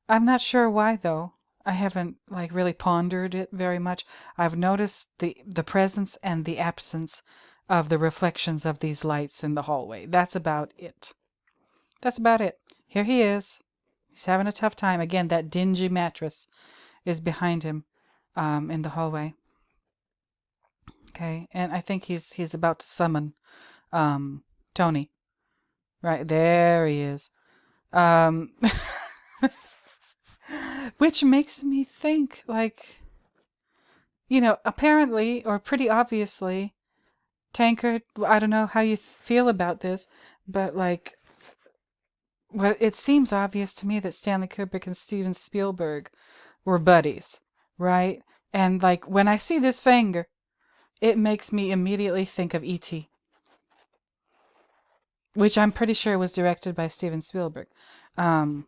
I'm not sure why though. I haven't like really pondered it very much. I've noticed the presence and the absence of the reflections of these lights in the hallway. That's about it. That's about it. Here he is. He's having a tough time. Again, that dingy mattress is behind him in the hallway. Okay, and I think he's about to summon Tony. Right, there he is. Um which makes me think like, apparently, or pretty obviously, Tankard, I don't know how you feel about this, but like, well, it seems obvious to me that Stanley Kubrick and Steven Spielberg were buddies, right? And like, when I see this finger, it makes me immediately think of E.T., which I'm pretty sure was directed by Steven Spielberg. Um,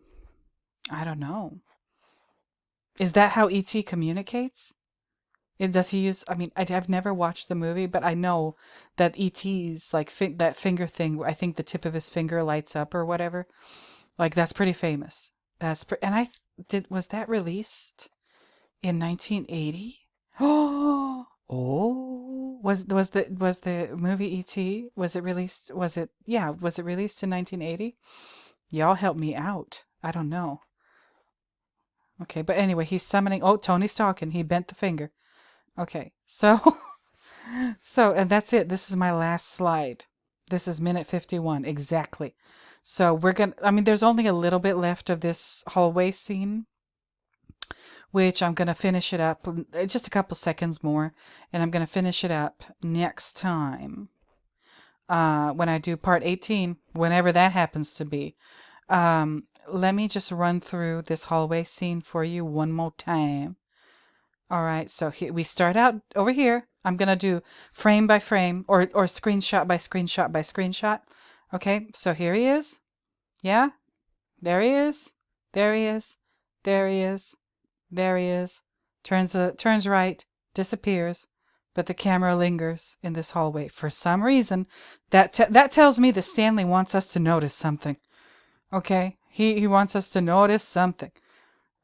I don't know. Is that how E.T. communicates? Does he use? I mean, I've never watched the movie, but I know that E.T.'s like that finger thing. I think the tip of his finger lights up or whatever. Like that's pretty famous. And I did. Was that released in 1980? Oh, oh. Was the movie E.T.? Was it released? Was it? Yeah. Was it released in 1980? Y'all help me out. I don't know. Okay, but anyway, he's summoning. Oh, Tony's talking. He bent the finger. Okay, so and that's it. This is my last slide. This is minute 51 exactly. So I mean, there's only a little bit left of this hallway scene, which I'm gonna finish it up just a couple seconds more, and I'm gonna finish it up next time. When I do part 18, whenever that happens to be. Let me just run through this hallway scene for you one more time. All right, so we start out over here. I'm going to do frame by frame or screenshot by screenshot by screenshot. Okay, so here he is. Yeah, there he is. There he is. There he is. There he is. Turns right, disappears, but the camera lingers in this hallway. For some reason, that tells me that Stanley wants us to notice something. Okay, he wants us to notice something.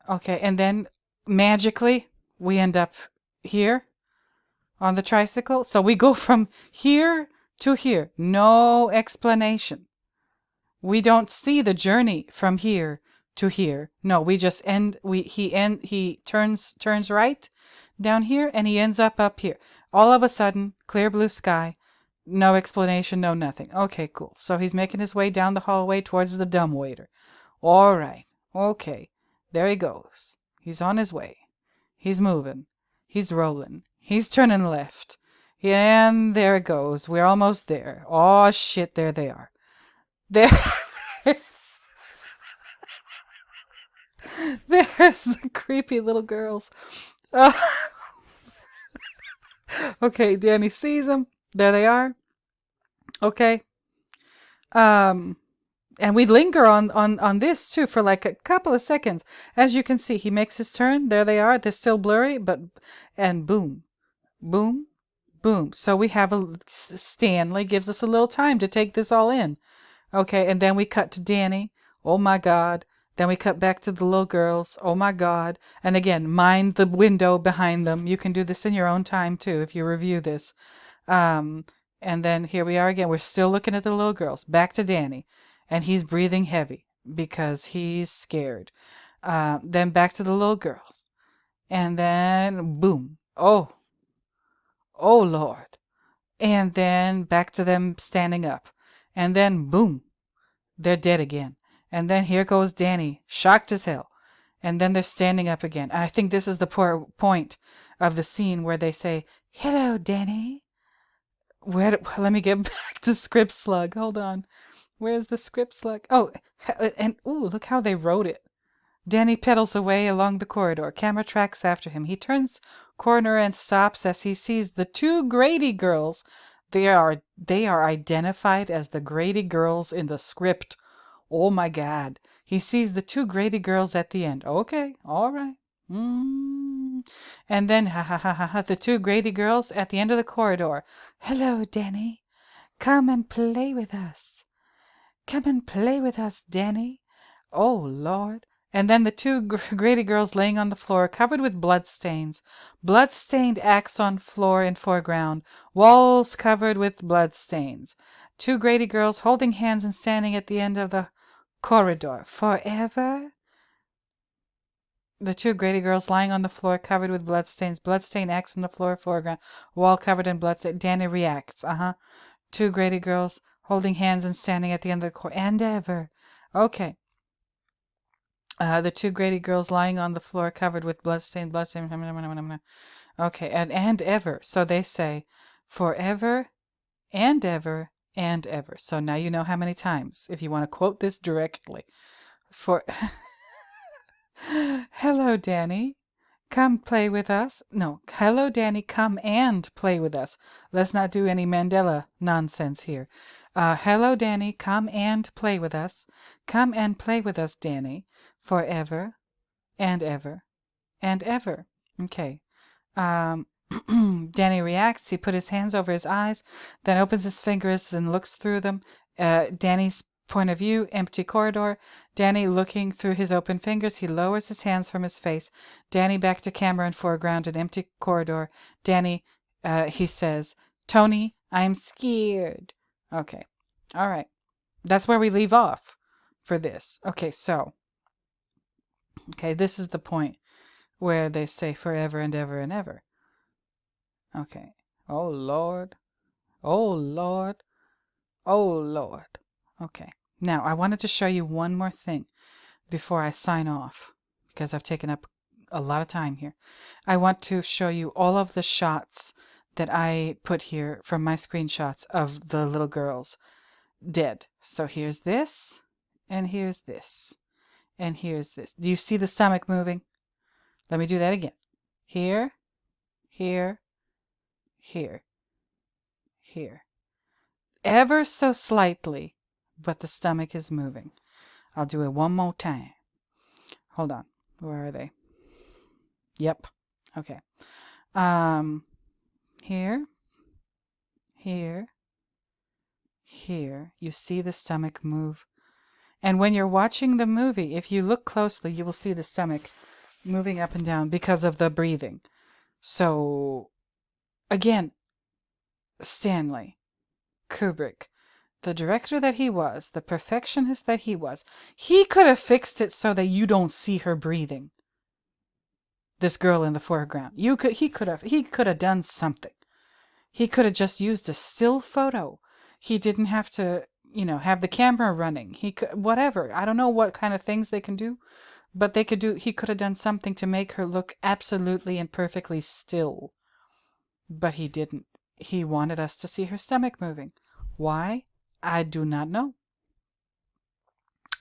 Okay, and then magically we end up here on the tricycle. So we go from here to here. No explanation. We don't see the journey from here to here. No, we just he turns right down here and he ends up here. All of a sudden, clear blue sky. No explanation, no nothing. Okay, cool. So he's making his way down the hallway towards the dumbwaiter. All right. Okay. There he goes. He's on his way. He's moving. He's rolling. He's turning left. And there it goes. We're almost there. Oh, shit. There they are. There. There's the creepy little girls. Okay, Danny sees them. There they are. Okay. And we linger on this too for like a couple of seconds. As you can see, he makes his turn. There they are. They're still blurry, but and boom, boom, boom. So we have Stanley gives us a little time to take this all in. Okay, and then we cut to Danny. Oh my God. Then we cut back to the little girls. Oh my God. And again, mind the window behind them. You can do this in your own time too if you review this. Um, and then here we are again. We're still looking at the little girls. Back to Danny. And he's breathing heavy because he's scared. Then back to the little girls. And then boom. Oh, oh Lord. And then back to them standing up. And then boom. They're dead again. And then here goes Danny, shocked as hell. And then they're standing up again. And I think this is the point of the scene where they say, "Hello, Danny." Let me get back to Script Slug. Hold on. Where's the Script Slug? Oh, and ooh, look how they wrote it. Danny pedals away along the corridor. Camera tracks after him. He turns corner and stops as he sees the two Grady girls. They are identified as the Grady girls in the script. Oh my God. He sees the two Grady girls at the end. Okay, all right. And then, ha ha ha ha ha, the two Grady girls at the end of the corridor. "Hello, Danny. Come and play with us. Come and play with us, Danny." Oh, Lord. And then the two Grady girls laying on the floor, covered with bloodstains. Blood-stained axe on floor in foreground. Walls covered with bloodstains. Two Grady girls holding hands and standing at the end of the corridor. Forever? The two Grady girls lying on the floor, covered with bloodstains. Bloodstained axe on the floor, foreground. Wall covered in bloodstains. Danny reacts. Two Grady girls holding hands and standing at the end of the corridor. And ever. Okay. The two Grady girls lying on the floor, covered with bloodstains. Okay, and ever. So they say, forever and ever and ever. So now you know how many times, if you want to quote this directly. Hello, Danny. Come play with us. No, hello, Danny. Come and play with us. Let's not do any Mandela nonsense here. Hello, Danny. Come and play with us. Come and play with us, Danny. Forever and ever and ever. Okay. Danny reacts. He put his hands over his eyes, then opens his fingers and looks through them. Danny's point of view, empty corridor. Danny looking through his open fingers. He lowers his hands from his face. Danny back to camera in foreground, an empty corridor. Danny, he says, "Tony, I'm scared." Okay. All right. That's where we leave off for this. Okay, so. Okay, this is the point where they say forever and ever and ever. Okay. Oh, Lord. Oh, Lord. Oh, Lord. Okay. Now, I wanted to show you one more thing before I sign off, because I've taken up a lot of time here. I want to show you all of the shots that I put here from my screenshots of the little girls dead. So here's this, and here's this, and here's this. Do you see the stomach moving? Let me do that again. Here, here, here, here. Ever so slightly, but the stomach is moving. I'll do it one more time. Hold on. Where are they? Yep. Okay. Here, here, here. You see the stomach move. And when you're watching the movie, if you look closely, you will see the stomach moving up and down because of the breathing. So, again, Stanley Kubrick, the director that he was, the perfectionist that he was, he could have fixed it so that you don't see her breathing. This girl in the foreground. He could have done something. He could have just used a still photo. He didn't have to, have the camera running. He could, whatever. I don't know what kind of things they can do, but he could have done something to make her look absolutely and perfectly still. But he didn't. He wanted us to see her stomach moving. Why? I do not know.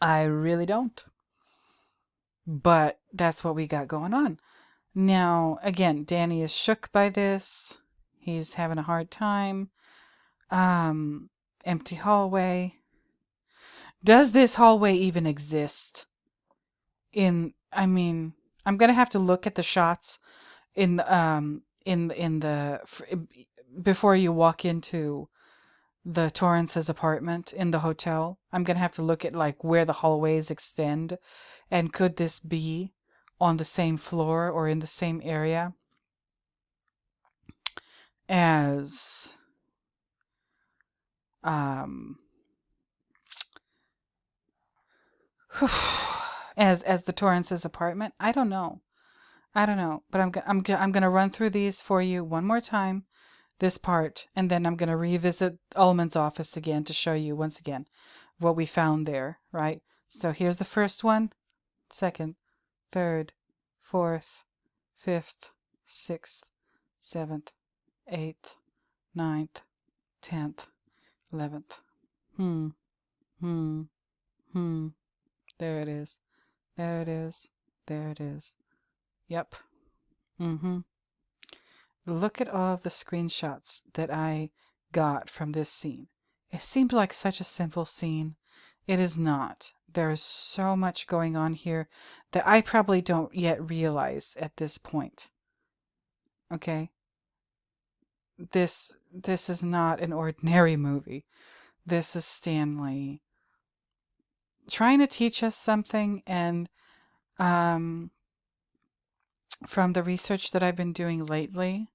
I really don't. But that's what we got going on. Now, again, Danny is shook by this. He's having a hard time. Empty hallway. Does this hallway even exist? I mean, I'm gonna have to look at the shots in the before you walk into the Torrance's apartment in the hotel. I'm gonna have to look at like where the hallways extend, and could this be on the same floor or in the same area as um as the Torrance's apartment? I don't know. I don't know, but I'm gonna run through these for you one more time, this part, and then I'm gonna revisit Ullman's office again to show you once again what we found there, right? So here's the first one, second, third, fourth, fifth, sixth, seventh, eighth, ninth, 10th, 11th. Hmm, hmm, hmm. There it is. There it is. There it is. Yep. Mm-hmm. Look at all of the screenshots that I got from this scene. It seems like such a simple scene. It is not. There is so much going on here that I probably don't yet realize at this point. Okay? This is not an ordinary movie. This is Stanley trying to teach us something, and from the research that I've been doing lately,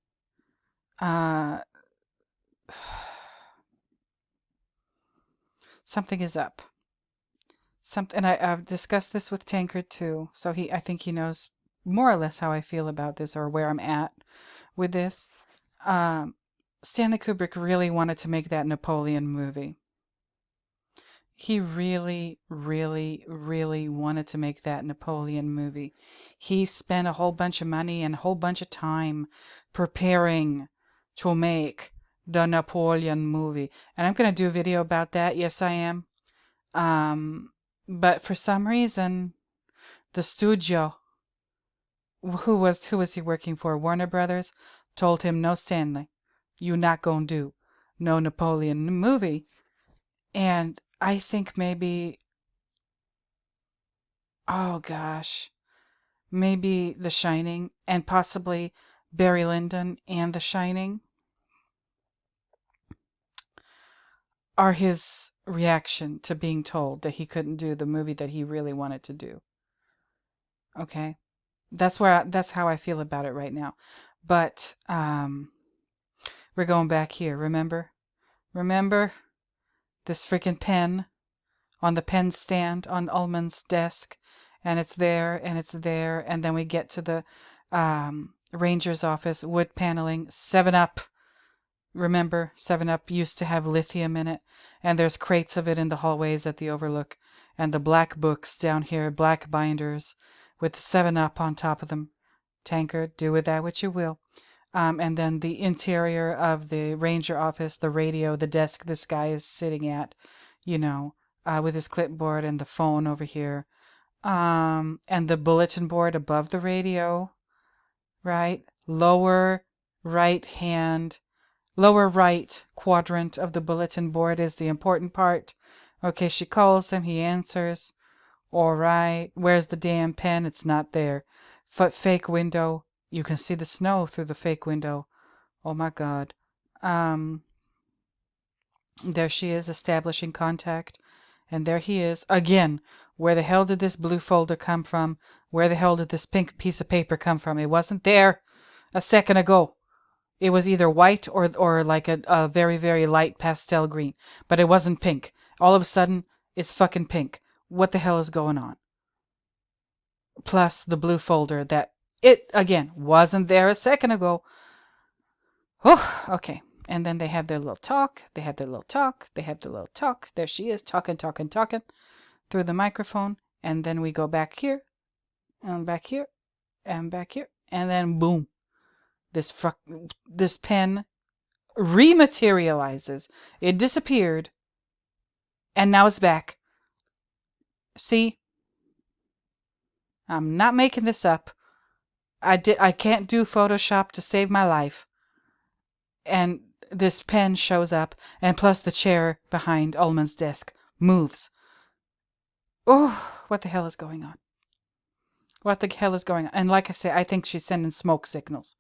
uh, something is up. And I've discussed this with Tankard too, so I think he knows more or less how I feel about this or where I'm at with this. Stanley Kubrick really wanted to make that Napoleon movie. He really, really, really wanted to make that Napoleon movie. He spent a whole bunch of money and a whole bunch of time preparing to make the Napoleon movie. And I'm going to do a video about that. Yes, I am. But for some reason, the studio, who was he working for? Warner Brothers, told him, no, Stanley, you not gonna do no Napoleon movie. And I think maybe, oh gosh, maybe The Shining and possibly Barry Lyndon and The Shining are his reaction to being told that he couldn't do the movie that he really wanted to do. Okay? That's how I feel about it right now. But we're going back here, remember? Remember this freaking pen on the pen stand on Ullman's desk, and it's there, and it's there, and then we get to the ranger's office, wood paneling, 7-Up. Remember, 7-Up used to have lithium in it, and there's crates of it in the hallways at the Overlook, and the black books down here, black binders with 7-Up on top of them. Tankard, do with that what you will. And then the interior of the ranger office, the radio, the desk this guy is sitting at, with his clipboard and the phone over here. And the bulletin board above the radio, right? Lower right quadrant of the bulletin board is the important part. Okay, she calls him, he answers. All right, where's the damn pen? It's not there. Fake window. You can see the snow through the fake window. Oh my God. There she is establishing contact. And there he is. Again, where the hell did this blue folder come from? Where the hell did this pink piece of paper come from? It wasn't there a second ago. It was either white or like a very, very light pastel green. But it wasn't pink. All of a sudden, it's fucking pink. What the hell is going on? Plus the blue folder that again, wasn't there a second ago. Oh, okay. And then they have their little talk. There she is, talking through the microphone. And then we go back here, and back here, and back here. And then boom. This pen rematerializes. It disappeared. And now it's back. See? I'm not making this up. I can't do Photoshop to save my life. And this pen shows up, and plus the chair behind Ullman's desk moves. Oh, what the hell is going on? What the hell is going on? And like I say, I think she's sending smoke signals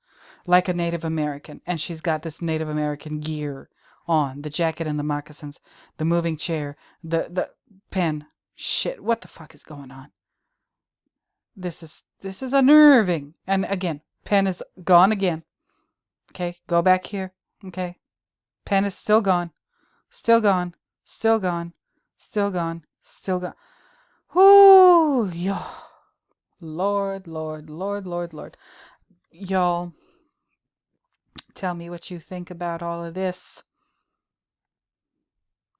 like a Native American. And she's got this Native American gear on, the jacket and the moccasins, the moving chair, the pen. Shit, what the fuck is going on? This is unnerving. And again, pen is gone again. Okay, go back here. Okay. Pen is still gone. Still gone. Still gone. Still gone. Still gone. Whoo, yo. Lord, Lord, Lord, Lord, Lord. Y'all, tell me what you think about all of this.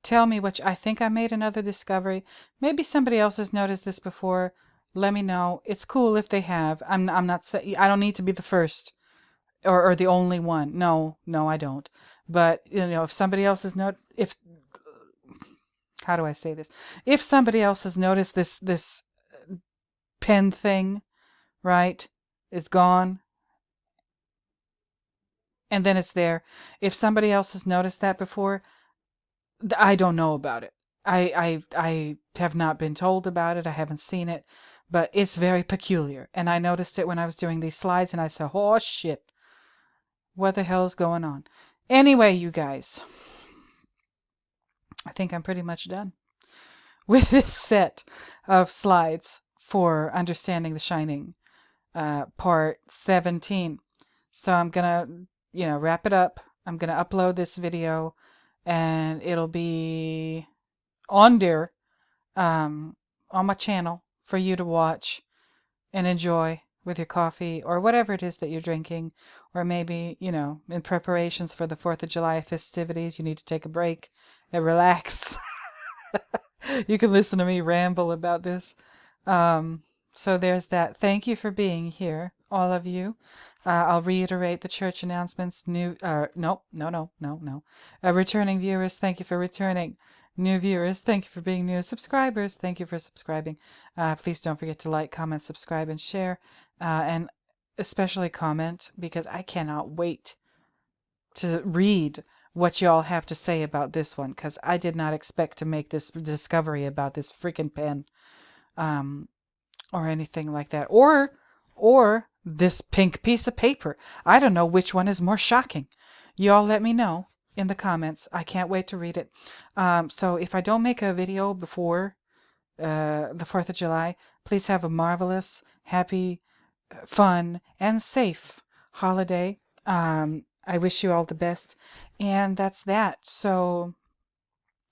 Tell me what I think I made another discovery. Maybe somebody else has noticed this before. Let me know. It's cool if they have. I'm not saying I don't need to be the first or the only one. No, I don't. But if somebody else has if how do I say this? If somebody else has noticed this pen thing, right? It's gone and then it's there. If somebody else has noticed that before, I don't know about it. I have not been told about it. I haven't seen it, but it's very peculiar. And I noticed it when I was doing these slides, and I said, "Oh shit, what the hell is going on?" Anyway, you guys, I think I'm pretty much done with this set of slides for understanding The Shining, part 17. So I'm gonna, wrap it up. I'm gonna upload this video, and it'll be on there, on my channel for you to watch and enjoy with your coffee or whatever it is that you're drinking, or maybe, in preparations for the 4th of July festivities, you need to take a break and relax. You can listen to me ramble about this. So there's that. Thank you for being here, all of you. I'll reiterate the church announcements. Returning viewers, thank you for returning. New viewers, thank you for being new. Subscribers, thank you for subscribing. Please don't forget to like, comment, subscribe, and share. And especially comment, because I cannot wait to read what y'all have to say about this one, because I did not expect to make this discovery about this freaking pen, or anything like that, or this pink piece of paper. I don't know which one is more shocking. Y'all let me know in the comments. I can't wait to read it. So if I don't make a video before the 4th of July, please have a marvelous, happy, fun, and safe holiday. I wish you all the best. And that's that. So,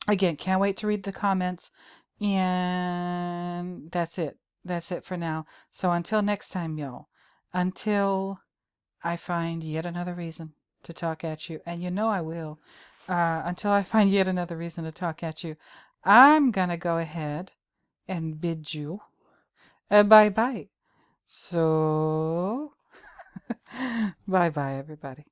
again, can't wait to read the comments. And that's it. That's it for now. So until next time, y'all. Until I find yet another reason to talk at you. And you know I will. Until I find yet another reason to talk at you, I'm going to go ahead and bid you bye-bye. So, bye-bye, everybody.